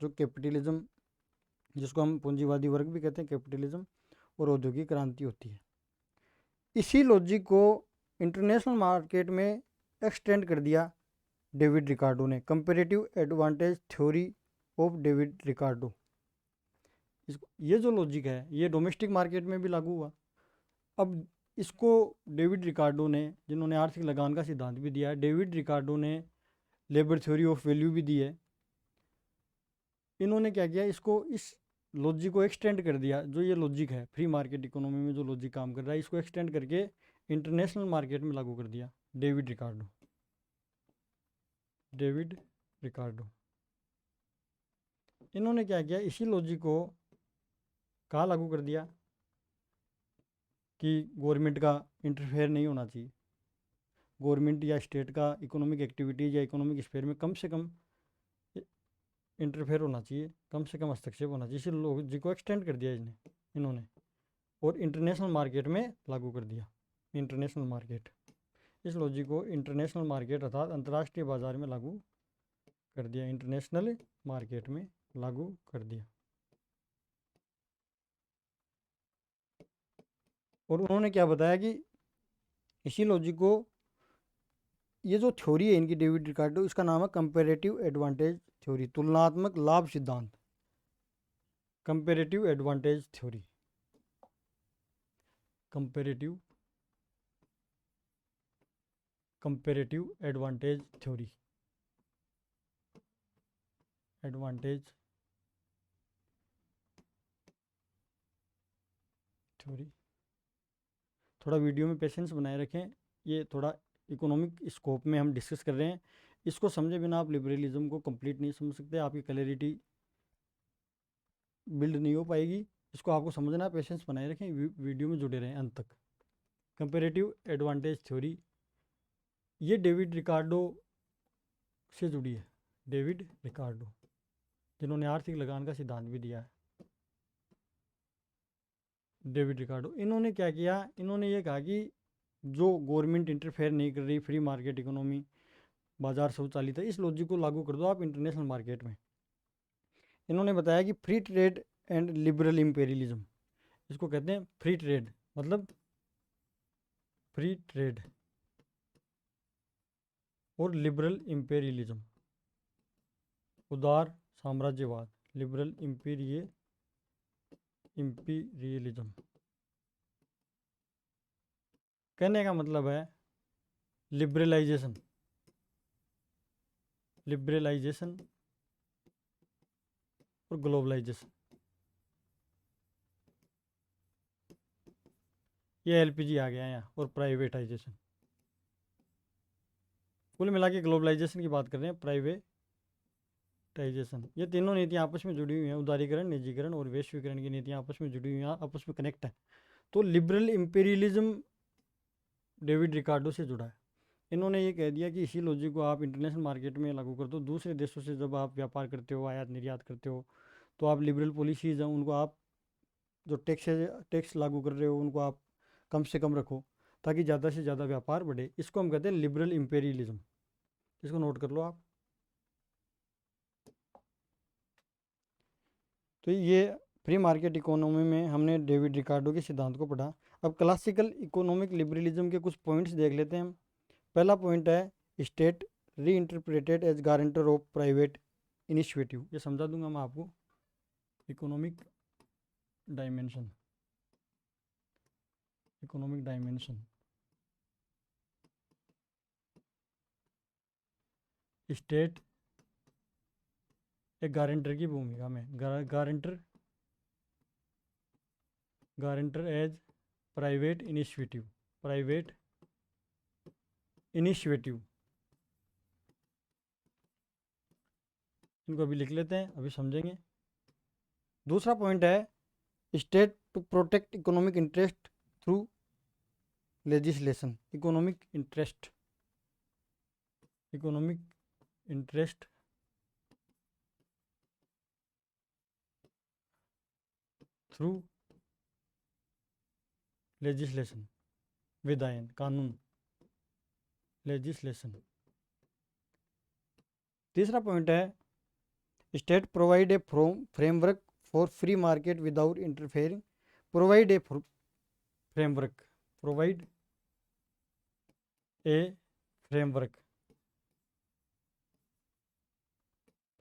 जो कैपिटलिज्म, जिसको हम पूंजीवादी वर्ग भी कहते हैं, कैपिटलिज्म और औद्योगिक क्रांति होती है। इसी लॉजिक को इंटरनेशनल मार्केट में एक्सटेंड कर दिया डेविड रिकार्डो ने, comparative advantage theory of David Ricardo. ये जो लॉजिक है ये डोमेस्टिक मार्केट में भी लागू हुआ। अब इसको डेविड रिकार्डो ने, जिन्होंने आर्थिक लगान का सिद्धांत भी दिया है, डेविड रिकार्डो ने लेबर थ्योरी ऑफ वैल्यू भी दी है, इन्होंने क्या किया, इसको इस लॉजिक को एक्सटेंड कर दिया। जो ये लॉजिक है फ्री मार्केट इकोनॉमी में जो लॉजिक काम कर रहा है, इसको एक्सटेंड करके इंटरनेशनल मार्केट में लागू कर दिया। डेविड रिकार्डो, डेविड रिकार्डो इन्होंने क्या किया, इसी लॉजिक को कहाँ लागू कर दिया कि गवर्नमेंट का इंटरफेयर नहीं होना चाहिए, गवर्नमेंट या स्टेट का इकोनॉमिक एक्टिविटीज़ या इकोनॉमिक स्फेयर में कम से कम इंटरफेयर होना चाहिए, कम से कम हस्तक्षेप होना चाहिए। इसी लॉजिक को एक्सटेंड कर दिया इन्होंने और इंटरनेशनल मार्केट में लागू कर दिया। इंटरनेशनल मार्केट, इस लॉजिक को इंटरनेशनल मार्केट अर्थात अंतर्राष्ट्रीय बाजार में लागू कर दिया, इंटरनेशनल मार्केट में लागू कर दिया। और उन्होंने क्या बताया कि इसी लॉजिक को, ये जो थ्योरी है इनकी डेविड रिकार्डो, इसका नाम है कंपैरेटिव एडवांटेज थ्योरी, तुलनात्मक लाभ सिद्धांत, comparative advantage theory, comparative advantage theory, advantage theory. थोड़ा वीडियो में पेशेंस बनाए रखें, ये थोड़ा इकोनॉमिक स्कोप में हम डिस्कस कर रहे हैं, इसको समझे बिना आप लिबरलिज्म को कंप्लीट नहीं समझ सकते, आपकी क्लैरिटी बिल्ड नहीं हो पाएगी। इसको आपको समझना, पेशेंस बनाए रखें, वीडियो में जुड़े रहें अंत तक। कंपैरेटिव एडवांटेज थ्योरी ये डेविड रिकार्डो से जुड़ी है, डेविड रिकार्डो जिन्होंने आर्थिक लगान का सिद्धांत भी दिया है। डेविड रिकार्डो इन्होंने क्या किया, इन्होंने ये कहा कि जो गवर्नमेंट इंटरफेयर नहीं कर रही, फ्री मार्केट इकोनॉमी, बाजार स्वचालित है, इस लॉजिक को लागू कर दो आप इंटरनेशनल मार्केट में। इन्होंने बताया कि free trade and liberal imperialism, इसको कहते हैं फ्री ट्रेड, मतलब फ्री ट्रेड और लिबरल इंपेरियलिज्म, उदार साम्राज्यवाद, लिबरल इंपीरियलिज्म। कहने का मतलब है लिबरलाइजेशन, लिबरलाइजेशन और ग्लोबलाइजेशन। ये एलपीजी आ गया यहाँ, और प्राइवेटाइजेशन। कुल मिला के ग्लोबलाइजेशन की बात कर रहे हैं, प्राइवेटाइजेशन। ये तीनों नीतियाँ आपस में जुड़ी हुई हैं, उदारीकरण, निजीकरण और वैश्वीकरण की नीतियाँ आपस में जुड़ी हुई हैं, आपस में कनेक्ट है। तो लिबरल इंपीरियलिज्म डेविड रिकार्डो से जुड़ा है। इन्होंने ये कह दिया कि इसी लॉजिक को आप इंटरनेशनल मार्केट में लागू कर दो। दूसरे देशों से जब आप व्यापार करते हो, आयात निर्यात करते हो, तो आप लिबरल पॉलिसीज़ हैं उनको आप, जो टैक्स लागू कर रहे हो उनको आप कम से कम रखो, ताकि ज़्यादा से ज़्यादा व्यापार बढ़े। इसको हम कहते हैं लिबरल इंपेरियलिज्म। इसको नोट कर लो आप। तो ये फ्री मार्केट इकोनॉमी में हमने डेविड रिकार्डो के सिद्धांत को पढ़ा। अब क्लासिकल इकोनॉमिक लिबरलिज्म के कुछ पॉइंट्स देख लेते हैं हम। पहला पॉइंट है state reinterpreted as guarantor of private initiative. ये समझा दूंगा मैं आपको। Economic dimension, economic dimension, state एक गारंटर की भूमिका में, guarantor as private initiative, private initiative. इनको अभी लिख लेते हैं, अभी समझेंगे। दूसरा पॉइंट है state to protect economic interest through legislation, economic interest, economic interest through legislation, विधायन, कानून, लेजिस्लेशन। तीसरा पॉइंट है state provide a framework for free market without interfering, provide a framework, provide a framework,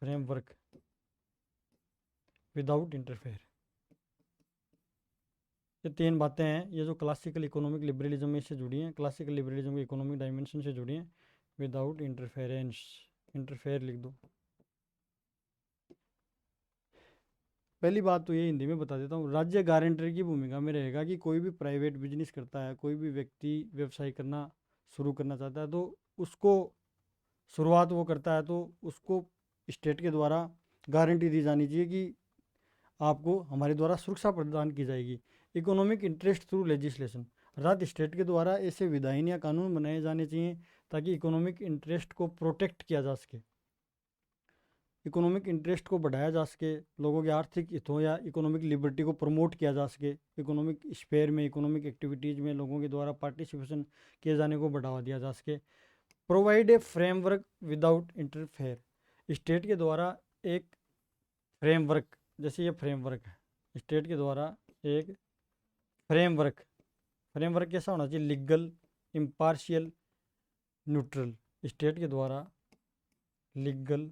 framework without interfere. ये तीन बातें हैं, ये जो क्लासिकल इकोनॉमिक लिबरलिज्म में से जुड़ी हैं, क्लासिकल लिबरलिज्म के इकोनॉमिक डायमेंशन से जुड़ी हैं। विदाउट इंटरफेरेंस, इंटरफेयर लिख दो। पहली बात तो ये हिंदी में बता देता हूँ। राज्य गारंटर की भूमिका में रहेगा कि कोई भी प्राइवेट बिजनेस करता है, कोई भी व्यक्ति व्यवसाय करना शुरू करना चाहता है, तो उसको शुरुआत वो करता है तो उसको स्टेट के द्वारा गारंटी दी जानी चाहिए कि आपको हमारे द्वारा सुरक्षा प्रदान की जाएगी। इकोनॉमिक इंटरेस्ट थ्रू लेजिस्लेशन, अर्थात स्टेट के द्वारा ऐसे विधायन या कानून बनाए जाने चाहिए ताकि इकोनॉमिक इंटरेस्ट को प्रोटेक्ट किया जा सके, इकोनॉमिक इंटरेस्ट को बढ़ाया जा सके, लोगों के आर्थिक हितों या इकोनॉमिक लिबर्टी को प्रमोट किया जा सके, इकोनॉमिक स्फेयर में, इकोनॉमिक एक्टिविटीज़ में लोगों के द्वारा पार्टिसिपेशन किए जाने को बढ़ावा दिया जा सके। Provide a framework without interfere, state के द्वारा एक फ्रेमवर्क, जैसे ये फ्रेमवर्क है, स्टेट के द्वारा एक फ्रेमवर्क, फ्रेमवर्क कैसा होना चाहिए? Legal, impartial, neutral. स्टेट के द्वारा लीगल,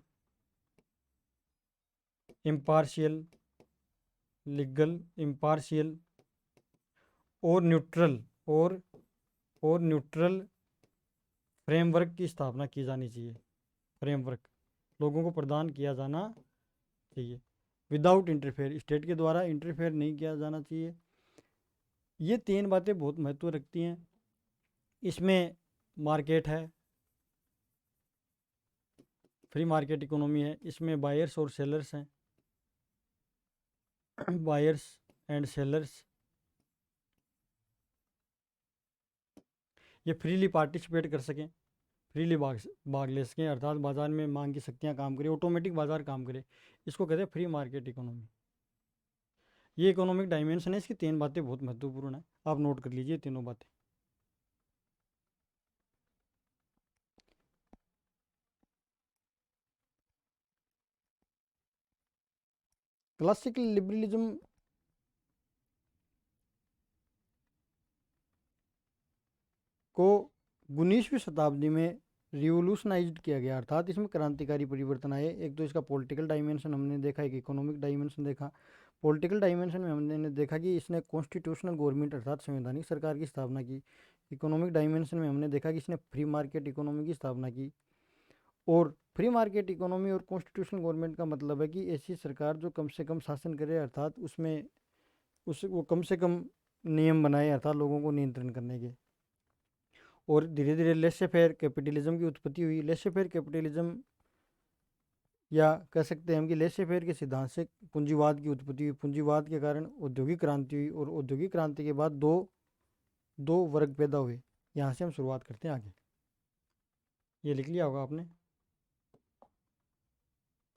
इम्पार्शियल, लीगल, इम्पार्शियल और न्यूट्रल और न्यूट्रल फ्रेमवर्क की स्थापना की जानी चाहिए। फ्रेमवर्क लोगों को प्रदान किया जाना चाहिए विदाउट इंटरफेयर, स्टेट के द्वारा इंटरफेयर नहीं किया जाना चाहिए। ये तीन बातें बहुत महत्व रखती हैं। इसमें मार्केट है, फ्री मार्केट इकोनॉमी है, इसमें बायर्स और सेलर्स हैं, बायर्स एंड सेलर्स, ये फ्रीली पार्टिसिपेट कर सकें, फ्रीली भाग ले सकें, अर्थात बाज़ार में मांग की शक्तियाँ काम करें, ऑटोमेटिक बाज़ार काम करे, इसको कहते हैं फ्री मार्केट इकोनॉमी। ये इकोनॉमिक डायमेंशन है, इसकी तीन बातें बहुत महत्वपूर्ण है, आप नोट कर लीजिए तीनों बातें। क्लासिकल लिबरलिज्म को 19वीं शताब्दी में रिवोल्यूशनाइज्ड किया गया, अर्थात इसमें क्रांतिकारी परिवर्तन आए। एक तो इसका पॉलिटिकल डायमेंशन हमने देखा, एक इकोनॉमिक डायमेंशन देखा। पॉलिटिकल डायमेंशन में हमने देखा कि इसने कॉन्स्टिट्यूशनल गवर्नमेंट अर्थात संवैधानिक सरकार की स्थापना की। इकोनॉमिक डायमेंशन में हमने देखा कि इसने फ्री मार्केट इकोनॉमी की स्थापना की। और फ्री मार्केट इकोनॉमी और कॉन्स्टिट्यूशनल गवर्नमेंट का मतलब है कि ऐसी सरकार जो कम से कम शासन करे, अर्थात उसमें वो कम से कम नियम बनाए, अर्थात लोगों को नियंत्रण करने के। और धीरे धीरे लेसे फेयर कैपिटलिज्म की उत्पत्ति हुई। लेसे फेयर कैपिटलिज्म या कह सकते हैं हम कि लेसे फेयर के सिद्धांत से पूंजीवाद की उत्पत्ति हुई। पूंजीवाद के कारण औद्योगिक क्रांति हुई और औद्योगिक क्रांति के बाद दो वर्ग पैदा हुए। यहाँ से हम शुरुआत करते हैं आगे। ये लिख लिया होगा आपने।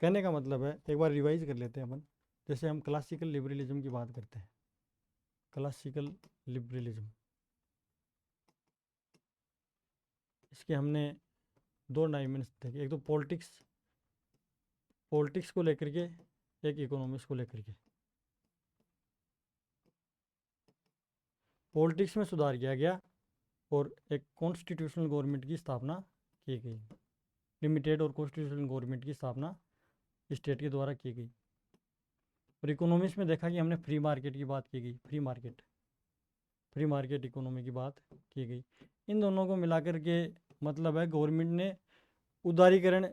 कहने का मतलब है, एक बार रिवाइज कर लेते हैं अपन। जैसे हम क्लासिकल लिबरलिज्म की बात करते हैं, क्लासिकल लिबरलिज्म, इसके हमने दो डायमेंशन देखे, एक तो पॉलिटिक्स को लेकर के, एक इकोनॉमिक्स को लेकर के। पॉलिटिक्स में सुधार किया गया और एक कॉन्स्टिट्यूशनल गवर्नमेंट की स्थापना की गई, लिमिटेड और कॉन्स्टिट्यूशनल गवर्नमेंट की स्थापना स्टेट के द्वारा की गई। और इकोनॉमिक्स में देखा कि हमने फ्री मार्केट की बात की गई, फ्री मार्केट इकोनॉमी की बात की गई। इन दोनों को मिलाकर के मतलब है गवर्नमेंट ने उदारीकरण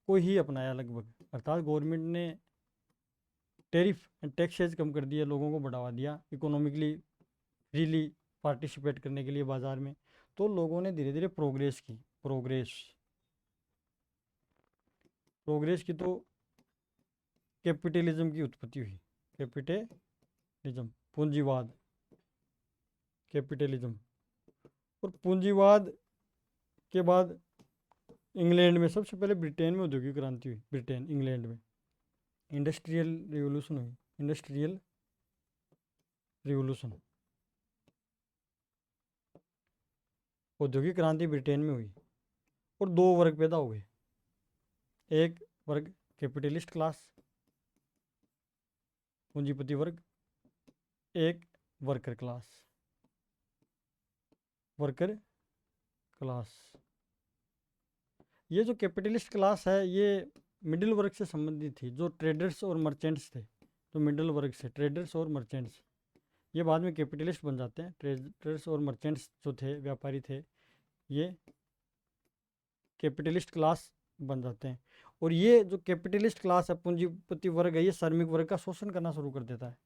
को ही अपनाया लगभग, अर्थात गवर्नमेंट ने टैरिफ एंड टैक्सेज कम कर दिए, लोगों को बढ़ावा दिया इकोनॉमिकली फ्रीली पार्टिसिपेट करने के लिए बाज़ार में। तो लोगों ने धीरे धीरे प्रोग्रेस की, प्रोग्रेस की तो कैपिटलिज्म की उत्पत्ति हुई। कैपिटलिज्म, पूंजीवाद, कैपिटलिज्म। और पूंजीवाद के बाद इंग्लैंड में, सबसे पहले ब्रिटेन में औद्योगिक क्रांति हुई, इंग्लैंड में इंडस्ट्रियल रिवोल्यूशन हुई, इंडस्ट्रियल रिवोल्यूशन, औद्योगिक क्रांति ब्रिटेन में हुई। और दो वर्ग पैदा हुए, एक वर्ग कैपिटलिस्ट क्लास, पूंजीपति वर्ग, एक वर्कर क्लास। ये जो कैपिटलिस्ट क्लास है ये मिडिल वर्ग से संबंधित थी, जो ट्रेडर्स और मर्चेंट्स थे, जो मिडिल वर्ग से ट्रेडर्स और मर्चेंट्स, ये बाद में कैपिटलिस्ट बन जाते हैं। ट्रेडर्स और मर्चेंट्स जो थे, व्यापारी थे, ये कैपिटलिस्ट क्लास बन जाते हैं। और ये जो कैपिटलिस्ट क्लास है, पूंजीपति वर्ग है, ये श्रमिक वर्ग का शोषण करना शुरू कर देता है।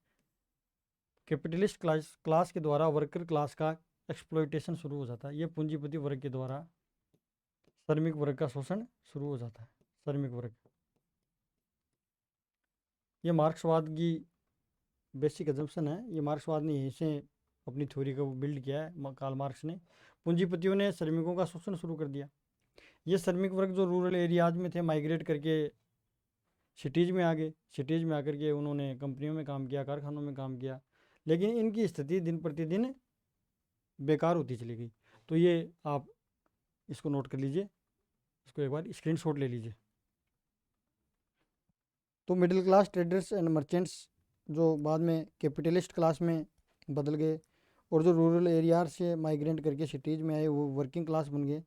कैपिटलिस्ट क्लास के द्वारा वर्कर क्लास का एक्सप्लॉइटेशन शुरू हो जाता है। ये पूंजीपति वर्ग के द्वारा श्रमिक वर्ग का शोषण शुरू हो जाता है। श्रमिक वर्ग, ये मार्क्सवाद की बेसिक एजम्पशन है। ये मार्क्सवाद ने यहीं से अपनी थ्योरी को बिल्ड किया है। कार्ल मार्क्स ने, पूंजीपतियों ने श्रमिकों का शोषण शुरू कर दिया। ये श्रमिक वर्ग जो रूरल एरियाज में थे, माइग्रेट करके सिटीज़ में आ गए। सिटीज़ में आकर के उन्होंने कंपनियों में काम किया, कारखानों में काम किया, लेकिन इनकी स्थिति दिन प्रतिदिन बेकार होती चली गई। तो ये आप इसको नोट कर लीजिए, इसको एक बार स्क्रीनशॉट ले लीजिए। तो middle class traders and merchants जो बाद में कैपिटलिस्ट क्लास में बदल गए, और जो रूरल एरिया से माइग्रेट करके सिटीज़ में आए वो वर्किंग क्लास बन गए।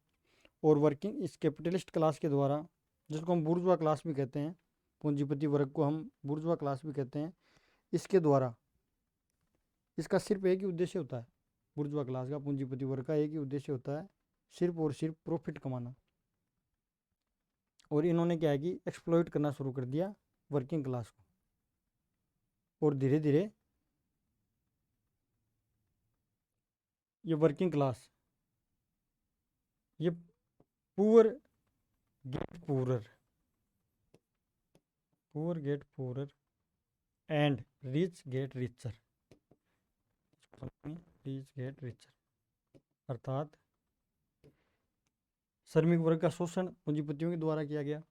और वर्किंग इस कैपिटलिस्ट क्लास के द्वारा, जिसको हम बुर्जुआ क्लास भी कहते हैं, पूंजीपति वर्ग को हम बुर्जुआ क्लास भी कहते हैं, इसके द्वारा इसका सिर्फ एक ही उद्देश्य होता है, बुर्जुआ क्लास का, पूंजीपति वर्ग का एक ही उद्देश्य होता है, सिर्फ और सिर्फ प्रॉफिट कमाना। और इन्होंने क्या है कि एक्सप्लॉइट करना शुरू कर दिया वर्किंग क्लास को, और धीरे धीरे ये वर्किंग क्लास, ये poor get poorer, poor get poorer and rich get richer, rich get richer, अर्थात श्रमिक वर्ग का शोषण पूंजीपतियों के द्वारा किया गया।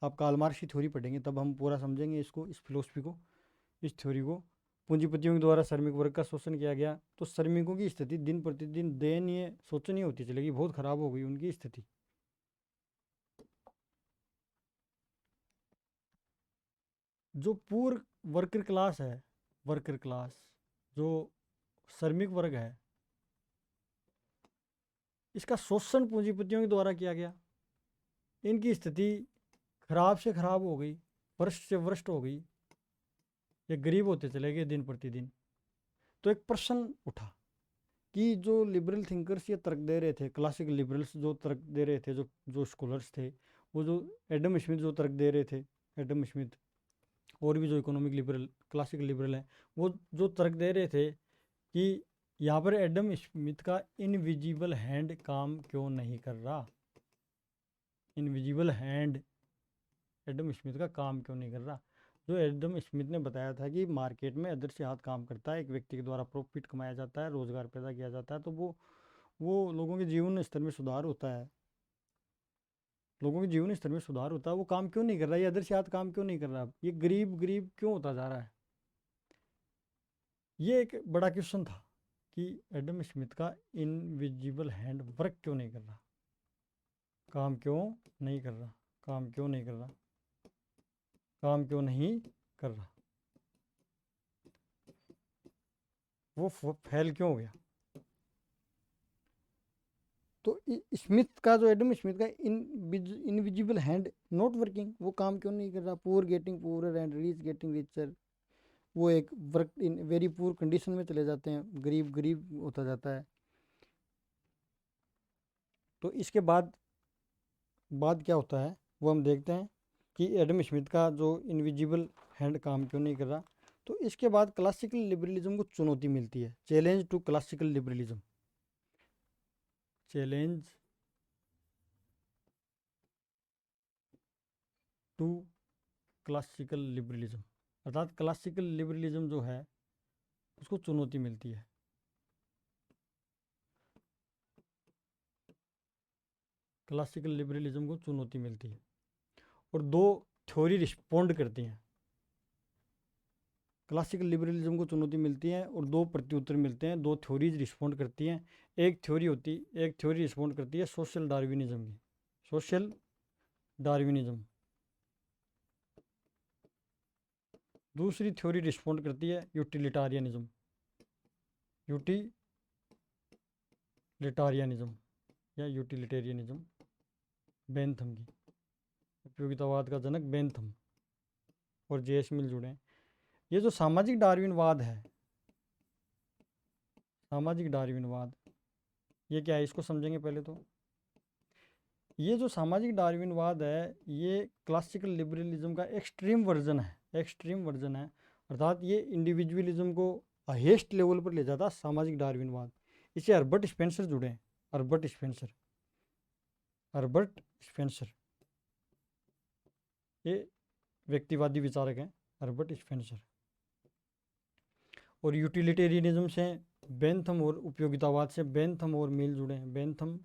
आप कार्ल मार्क्स की थ्योरी पढ़ेंगे तब हम पूरा समझेंगे इसको, इस फिलोसफी को, इस थ्योरी को। पूंजीपतियों के द्वारा श्रमिक वर्ग का शोषण किया गया, तो श्रमिकों की स्थिति दिन प्रतिदिन दयनीय, शोचनीय होती चलेगी, बहुत खराब हो गई उनकी स्थिति। जो पूर्व वर्कर क्लास है, वर्कर क्लास जो श्रमिक वर्ग है, इसका शोषण पूंजीपतियों के द्वारा किया गया। इनकी स्थिति खराब से खराब हो गई, वर्स्ट से वर्स्ट हो गई, ये गरीब होते चले गए दिन प्रतिदिन। तो एक प्रश्न उठा कि जो लिबरल थिंकर्स ये तर्क दे रहे थे, क्लासिकल लिबरल्स जो तर्क दे रहे थे, जो स्कॉलर्स थे, वो जो एडम स्मिथ जो तर्क दे रहे थे, एडम स्मिथ और भी जो इकोनॉमिक लिबरल, क्लासिकल लिबरल हैं, वो जो तर्क दे रहे थे कि यहाँ पर एडम स्मिथ का इनविजिबल हैंड काम क्यों नहीं कर रहा, इनविजिबल हैंड एडम स्मिथ का काम क्यों नहीं कर रहा। जो एडम स्मिथ ने बताया था कि मार्केट में अदृश्य हाथ काम करता है, एक व्यक्ति के द्वारा प्रॉफिट कमाया जाता है, रोजगार पैदा किया जाता है, तो वो लोगों के जीवन स्तर में सुधार होता है, लोगों के जीवन स्तर में सुधार होता है। वो काम क्यों नहीं कर रहा, ये अदृश्य हाथ काम क्यों नहीं कर रहा, ये गरीब गरीब क्यों होता जा रहा है। ये एक बड़ा क्वेश्चन था कि एडम स्मिथ का इनविजिबल हैंड वर्क क्यों नहीं कर रहा, काम क्यों नहीं कर रहा, काम क्यों नहीं कर रहा, काम क्यों नहीं कर रहा, वो फेल क्यों हो गया। तो स्मिथ का जो एडम स्मिथ का इनविजिबल हैंड नॉट वर्किंग, वो काम क्यों नहीं कर रहा, poor getting poorer and rich getting richer, वो एक work in very poor condition में चले जाते हैं, गरीब गरीब होता जाता है। तो इसके बाद क्या होता है वो हम देखते हैं कि एडम स्मिथ का जो इनविजिबल हैंड काम क्यों नहीं कर रहा। तो इसके बाद क्लासिकल लिबरलिज्म को चुनौती मिलती है, challenge to classical liberalism, challenge to classical liberalism, अर्थात क्लासिकल लिबरलिज्म जो है उसको चुनौती मिलती है। क्लासिकल लिबरलिज्म को चुनौती मिलती है और दो थ्योरी रिस्पोंड करती हैं। क्लासिकल लिबरलिज्म को चुनौती मिलती है और दो प्रत्युत्तर मिलते हैं, दो थ्योरीज रिस्पोंड करती हैं। एक थ्योरी रिस्पोंड करती है सोशल डार्विनिज्म की, सोशल डार्विनिज्म। दूसरी थ्योरी रिस्पोंड करती है यूटिलिटारियनिज्म, यूटिलिटारियनिज्म या यूटिलिटेरियनिज्म, बेंथम की, उपयोगितावाद का जनक बेंथम और जेएस मिल जुड़े हैं। ये जो सामाजिक डार्विनवाद है, सामाजिक डार्विनवाद, ये क्या है इसको समझेंगे पहले। तो ये जो सामाजिक डार्विनवाद है ये क्लासिकल लिबरलिज्म का एक्सट्रीम वर्जन है, एक्सट्रीम वर्जन है। अर्थात ये इंडिविजुअलिज्म को हाईएस्ट लेवल पर ले जाता सामाजिक डार्विनवाद। इसे हर्बर्ट स्पेंसर जुड़े हैं, हर्बर्ट स्पेंसर, हर्बर्ट स्पेंसर ये व्यक्तिवादी विचारक हैं, हर्बर्ट स्पेंसर। और यूटिलिटेरियनिज्म से बेंथम और उपयोगितावाद से बेंथम और मिल जुड़े हैं, बेंथम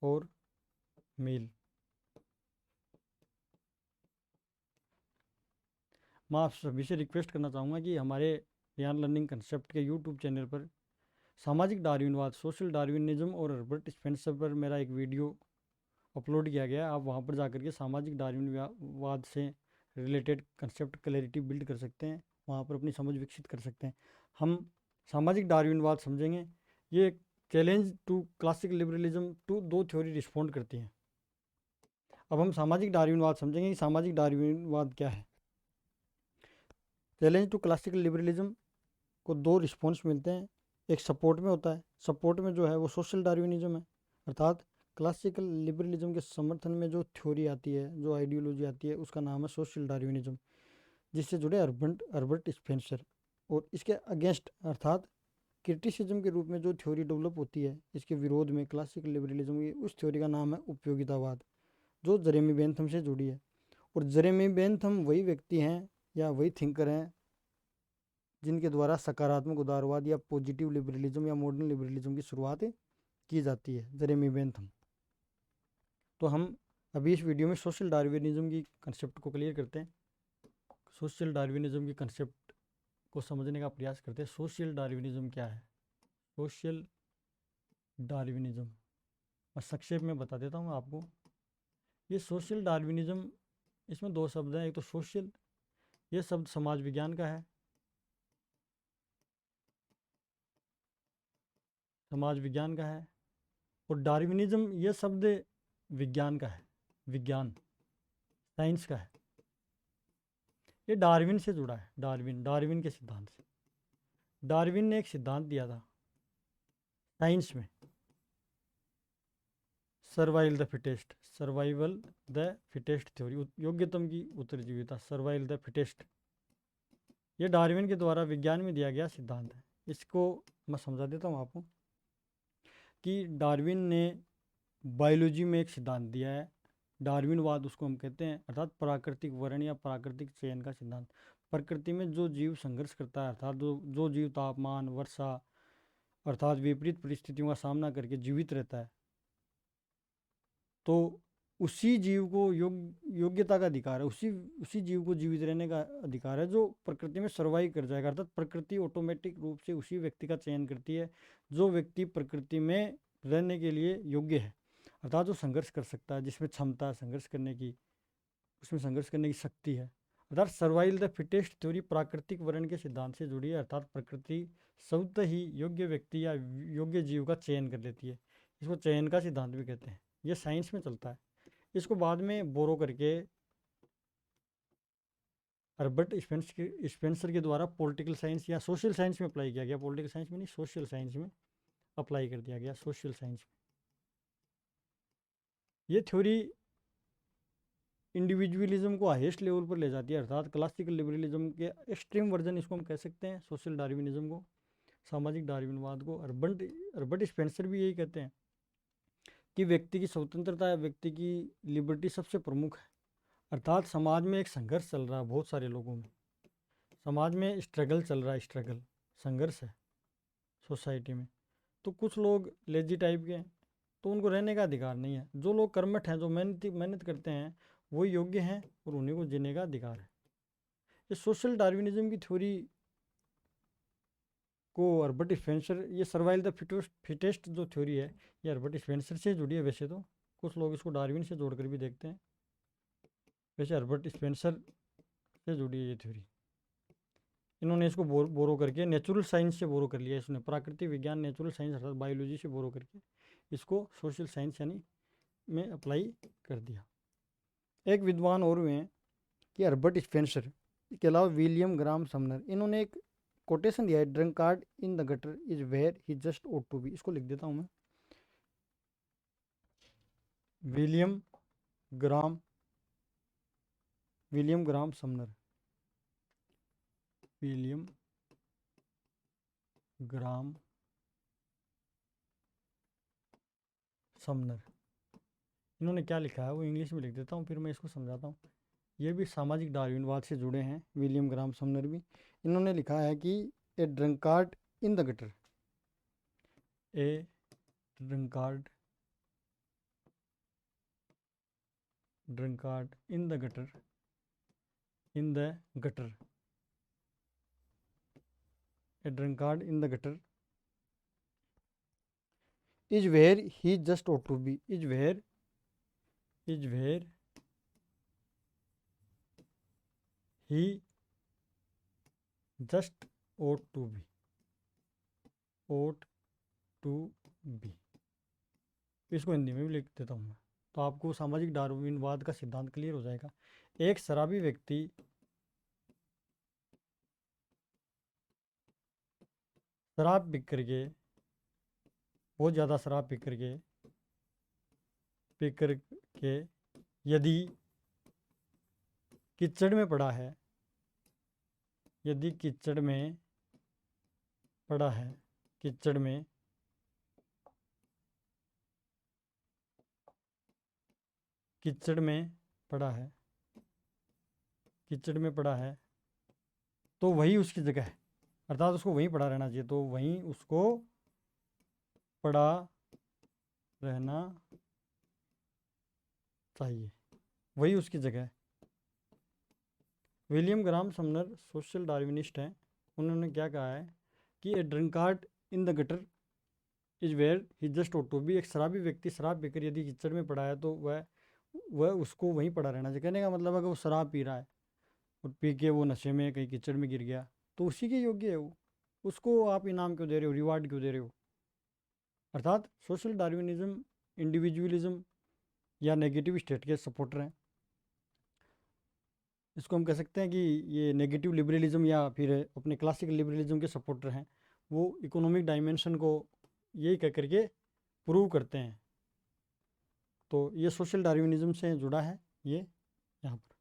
और मिल। मैं आप सभी से रिक्वेस्ट करना चाहूँगा कि हमारे रियान लर्निंग कंसेप्ट के यूट्यूब चैनल पर सामाजिक डार्विनवाद, सोशल डार्विनिज्म और हर्बर्ट स्पेंसर पर मेरा एक वीडियो अपलोड किया गया है। आप वहाँ पर जाकर के सामाजिक डार्विनवाद से रिलेटेड कंसेप्ट क्लैरिटी बिल्ड कर सकते हैं, वहाँ पर अपनी समझ विकसित कर सकते हैं। हम सामाजिक डार्विनवाद समझेंगे। ये challenge to classical liberalism to दो थ्योरी रिस्पॉन्ड करती हैं। अब हम सामाजिक डार्विनवाद समझेंगे कि सामाजिक डार्विनवाद क्या है। चैलेंज टू क्लासिकल लिबरलिज्म को दो रिस्पॉन्स मिलते हैं, एक सपोर्ट में होता है, सपोर्ट में जो है वो सोशल डार्विनिज्म है, अर्थात क्लासिकल लिबरलिज्म के समर्थन में जो थ्योरी आती है, जो आइडियोलॉजी आती है, उसका नाम है सोशल डार्विनिज्म, जिससे जुड़े हर्बर्ट स्पेंसर। और इसके अगेंस्ट अर्थात क्रिटिसिज्म के रूप में जो थ्योरी डेवलप होती है इसके विरोध में क्लासिकल लिबरलिज्म की, उस थ्योरी का नाम है उपयोगितावाद, जो जेरेमी बेंथम से जुड़ी है। और जेरेमी बेंथम वही व्यक्ति हैं या वही थिंकर हैं जिनके द्वारा सकारात्मक उदारवाद या पॉजिटिव लिबरलिज्म या मॉडर्न लिबरलिज्म की शुरुआत की जाती है, जेरेमी बेंथम। तो हम अभी इस वीडियो में सोशल डार्विनिज्म की कंसेप्ट को क्लियर करते हैं, सोशल डार्विनिज्म की कंसेप्ट को समझने का प्रयास करते हैं। सोशल डार्विनिज्म क्या है? सोशल डार्विनिज्म मैं संक्षेप में बता देता हूँ आपको। ये सोशल डार्विनिज्म, इसमें दो शब्द हैं, एक तो सोशल, ये शब्द समाज विज्ञान का है, समाज विज्ञान का है, और डार्विनिज्म ये शब्द विज्ञान का है, विज्ञान, साइंस का है। ये डार्विन से जुड़ा है, डार्विन के सिद्धांत से। डार्विन ने एक सिद्धांत दिया था साइंस में, survival the fittest, survival the fittest theory, योग्यतम की उत्तरजीविता, सर्वाइवल द फिटेस्ट। ये डार्विन के द्वारा विज्ञान में दिया गया सिद्धांत है। इसको मैं समझा देता हूँ आपको कि डार्विन ने बायोलॉजी में एक सिद्धांत दिया है, डार्विनवाद उसको हम कहते हैं, अर्थात प्राकृतिक वर्ण या प्राकृतिक चयन का सिद्धांत। प्रकृति में जो जीव संघर्ष करता है, अर्थात जो जीव तापमान, वर्षा, अर्थात विपरीत परिस्थितियों का सामना करके जीवित रहता है, तो उसी जीव को योग्यता का अधिकार है, उसी जीव को जीवित रहने का अधिकार है जो प्रकृति में सर्वाइव कर जाएगा। अर्थात प्रकृति ऑटोमेटिक रूप से उसी व्यक्ति का चयन करती है जो व्यक्ति प्रकृति में रहने के लिए योग्य है, अर्थात जो संघर्ष कर सकता है, जिसमें क्षमता है संघर्ष करने की, उसमें संघर्ष करने की शक्ति है। अर्थात सर्वाइवल द फिटेस्ट थ्योरी प्राकृतिक वर्ण के सिद्धांत से जुड़ी है, अर्थात प्रकृति स्वतः ही योग्य व्यक्ति या योग्य जीव का चयन कर लेती है। इसको चयन का सिद्धांत भी कहते हैं। ये साइंस में चलता है। इसको बाद में बोरो करके हर्बर्ट स्पेंसर के द्वारा पॉलिटिकल साइंस या सोशल साइंस में अप्लाई किया गया, पॉलिटिकल साइंस में नहीं, सोशल साइंस में अप्लाई कर दिया गया, सोशल साइंस में। ये थ्योरी इंडिविजुअलिज्म को हाईएस्ट लेवल पर ले जाती है, अर्थात क्लासिकल लिबरलिज्म के एक्सट्रीम वर्जन इसको हम कह सकते हैं, सोशल डार्विनिज्म को, सामाजिक डार्विनवाद को। हर्बर्ट स्पेंसर भी यही कहते हैं कि व्यक्ति की स्वतंत्रता या व्यक्ति की लिबर्टी सबसे प्रमुख है। अर्थात समाज में एक संघर्ष चल रहा है, बहुत सारे लोगों में समाज में स्ट्रगल चल रहा है, स्ट्रगल, संघर्ष है सोसाइटी में। तो कुछ लोग लेजी टाइप के हैं, तो उनको रहने का अधिकार नहीं है। जो लोग कर्मठ हैं, जो मेहनत करते हैं, वो योग्य हैं और उन्हीं को जीने का अधिकार है। ये सोशल डार्विनिज्म की थ्योरी को हर्बर्ट स्पेंसर, ये सर्वाइवल द फिटेस्ट जो थ्योरी है, ये हर्बर्ट स्पेंसर से जुड़ी है। वैसे तो कुछ लोग इसको डार्विन से जोड़कर भी देखते हैं, वैसे हर्बर्ट स्पेंसर से जुड़ी है ये थ्योरी। इन्होंने इसको बोरो करके नेचुरल साइंस से बोरो कर लिया, इसने प्राकृतिक विज्ञान, नेचुरल साइंस अर्थात बायोलॉजी से बोरो करके इसको सोशल साइंस यानी में अप्लाई कर दिया। एक विद्वान और हुए हैं कि हर्बर्ट स्पेंसर के अलावा विलियम ग्राम समनर, इन्होंने एक कोटेशन दिया है, drunkard in the gutter is where he just ought to be. इसको लिख देता हूँ मैं, William Graham Sumner. William Graham Sumner, इन्होंने क्या लिखा है वो इंग्लिश में लिख देता हूँ, फिर मैं इसको समझाता हूँ। ये भी सामाजिक डार्विनवाद से जुड़े हैं, विलियम ग्राम समनर भी। इन्होंने लिखा है कि a drunkard in the gutter, a drunkard in the gutter, a drunkard in the gutter is where he just ought to be, is where he just ought to be। इसको हिंदी में भी लिख देता हूँ मैं, तो आपको सामाजिक डार्विनवाद का सिद्धांत क्लियर हो जाएगा। एक शराबी व्यक्ति शराब पी करके, बहुत ज़्यादा शराब पी करके यदि कीचड़ में पड़ा है, कीचड़ में पड़ा है, कीचड़ में पड़ा है, तो वही उसकी जगह है, अर्थात उसको वहीं पड़ा रहना चाहिए, तो वहीं उसको पड़ा रहना चाहिए, वही उसकी जगह है। William Graham Sumner social Darwinist हैं। उन्होंने क्या कहा है कि a drunkard in the gutter is where he just ought to be। एक शराबी व्यक्ति शराब पीकर यदि कीचड़ में पड़ा है तो वह उसको वहीं पड़ा रहना चाहिए। कहने का मतलब है कि वो शराब पी रहा है और पी के वो नशे में कहीं कीचड़ में गिर गया, तो उसी के योग्य है वो, उसको आप इनाम क्यों दे रहे हो, रिवार्ड क्यों दे रहे हो। अर्थात सोशल डार्विनिज्म इंडिविजुअलिज्म या नेगेटिव स्टेट के सपोर्टर हैं। इसको हम कह सकते हैं कि ये नेगेटिव लिबरलिज्म या फिर अपने क्लासिकल लिबरलिज्म के सपोर्टर हैं। वो इकोनॉमिक डायमेंशन को यही कह करके प्रूव करते हैं। तो ये सोशल डार्विनिज्म से जुड़ा है ये यहाँ पर।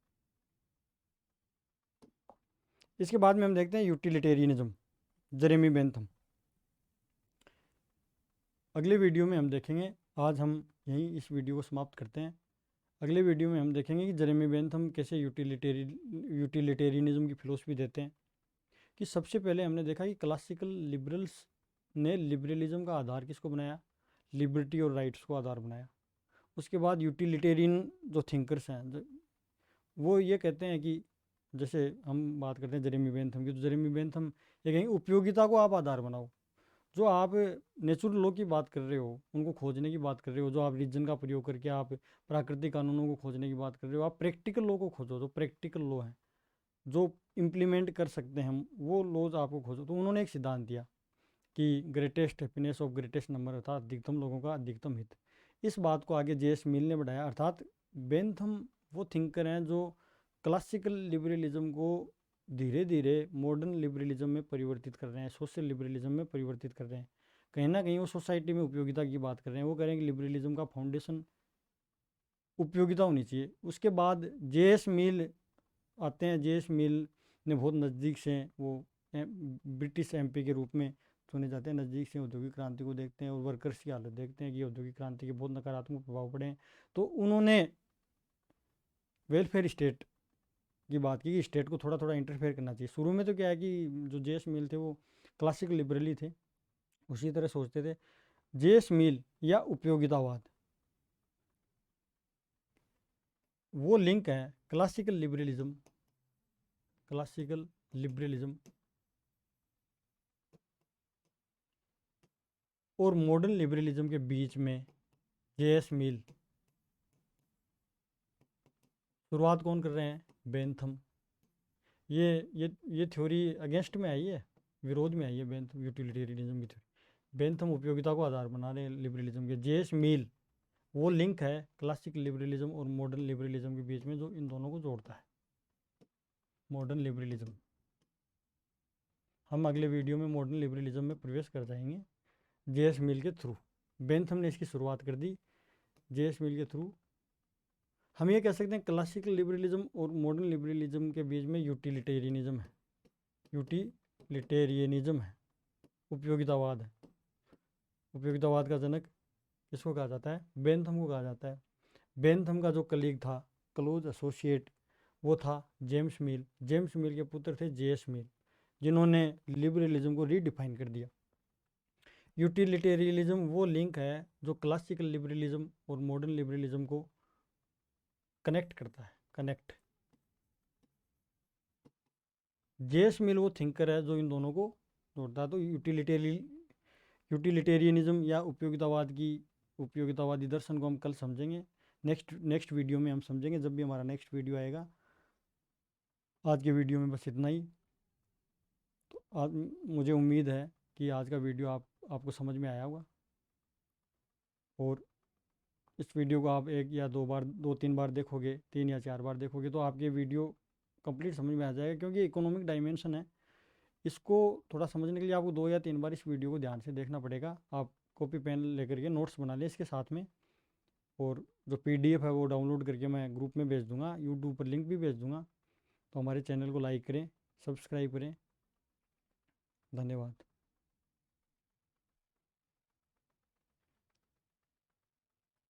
इसके बाद में हम देखते हैं यूटिलिटेरियनिज्म, जेरेमी बेंथम। अगले वीडियो में हम देखेंगे, आज हम यहीं इस वीडियो को समाप्त करते हैं। अगले वीडियो में हम देखेंगे कि जेरेमी बेंथम कैसे यूटिलिटेरियनिज्म की फिलोसफी देते हैं। कि सबसे पहले हमने देखा कि क्लासिकल लिबरल्स ने लिबरलिज्म का आधार किसको बनाया, लिबर्टी और राइट्स को आधार बनाया। उसके बाद यूटिलिटेरियन जो थिंकर्स हैं वो ये कहते हैं कि जैसे हम बात करते हैं जेरेमी बेंथम की, तो जेरेमी बेंथम ये कहेंगे उपयोगिता को आप आधार बनाओ। जो आप नेचुरल लॉ की बात कर रहे हो, उनको खोजने की बात कर रहे हो, जो आप रीजन का प्रयोग करके आप प्राकृतिक कानूनों को खोजने की बात कर रहे हो, आप प्रैक्टिकल लॉ को खोजो, जो प्रैक्टिकल लॉ है, जो इम्प्लीमेंट कर सकते हैं हम, वो लॉज आपको खोजो। तो उन्होंने एक सिद्धांत दिया कि greatest happiness of greatest number, अर्थात अधिकतम लोगों का अधिकतम हित। इस बात को आगे जे एस मिल ने बढ़ाया। अर्थात बेंथम वो थिंकर हैं जो क्लासिकल लिबरलिज्म को धीरे धीरे मॉडर्न लिबरलिज्म में परिवर्तित कर रहे हैं, सोशल लिबरलिज्म में परिवर्तित कर रहे हैं। कहीं ना कहीं वो सोसाइटी में उपयोगिता की बात कर रहे हैं। वो कह रहे हैं कि लिबरलिज्म का फाउंडेशन उपयोगिता होनी चाहिए। उसके बाद जे एस मिल आते हैं। जे एस मिल ने बहुत नज़दीक से, वो ब्रिटिश एमपी के रूप में चुने जाते हैं, नज़दीक से औद्योगिक क्रांति को देखते हैं और वर्कर्स की हालत देखते हैं कि औद्योगिक क्रांति के बहुत नकारात्मक प्रभाव पड़े हैं। तो उन्होंने वेलफेयर स्टेट की बात की कि स्टेट को थोड़ा थोड़ा इंटरफेयर करना चाहिए। शुरू में तो क्या है कि जो जे एस मिल थे वो क्लासिकल लिबरली थे, उसी तरह सोचते थे। जे एस मिल या उपयोगितावाद, वो लिंक है क्लासिकल लिबरलिज्म और मॉडर्न लिबरलिज्म के बीच में। जे एस मिल, शुरुआत कौन कर रहे हैं, बेंथम। ये थ्योरी अगेंस्ट में आई है, विरोध में आई है बेंथम, यूटिलिटेरियनिज्म की थ्योरी। बेंथम उपयोगिता को आधार बना रहे हैं लिबरलिज्म के। जे एस मिल वो लिंक है क्लासिक लिबरलिज्म और मॉडर्न लिबरलिज्म के बीच में, जो इन दोनों को जोड़ता है, मॉडर्न लिबरलिज्म। हम अगले वीडियो में मॉडर्न लिबरलिज्म में प्रवेश कर जाएंगे जे एस मिल के थ्रू। बेंथम ने इसकी शुरुआत कर दी। जेएस मिल के थ्रू हम ये कह सकते हैं क्लासिकल लिबरलिज्म और मॉडर्न लिबरलिज्म के बीच में यूटिलिटेरियनिज्म है। यूटिलिटेरियनिज्म है, उपयोगितावाद है। उपयोगितावाद का जनक किसको कहा जाता है? बेंथम को कहा जाता है। बेंथम का जो कलीग था, क्लोज एसोसिएट, वो था जेम्स मिल। जेम्स मिल के पुत्र थे जेएस मिल, जिन्होंने लिबरलिज्म को रीडिफाइन कर दिया। यूटिलिटेरियनिज्म वो लिंक है जो क्लासिकल लिबरलिज्म और मॉडर्न लिबरलिज्म को कनेक्ट करता है। कनेक्ट। जेएस मिल वो थिंकर है जो इन दोनों को जोड़ता है। तो यूटिलिटेरियनिज्म या उपयोगितावादी दर्शन को हम कल समझेंगे। नेक्स्ट वीडियो में हम समझेंगे, जब भी हमारा नेक्स्ट वीडियो आएगा। आज के वीडियो में बस इतना ही। तो आज मुझे उम्मीद है कि आज का वीडियो आपको समझ में आया होगा, और इस वीडियो को आप 1 या 2 बार, 2-3 बार देखोगे, 3 या 4 बार देखोगे तो आपके वीडियो कंप्लीट समझ में आ जाएगा। क्योंकि इकोनॉमिक डायमेंशन है, इसको थोड़ा समझने के लिए आपको 2 या 3 बार इस वीडियो को ध्यान से देखना पड़ेगा। आप कॉपी पेन लेकर के नोट्स बना लें इसके साथ में, और जो PDF है वो डाउनलोड करके मैं ग्रुप में भेज दूंगा, यूट्यूब पर लिंक भी भेज दूंगा। तो हमारे चैनल को लाइक करें, सब्सक्राइब करें। धन्यवाद।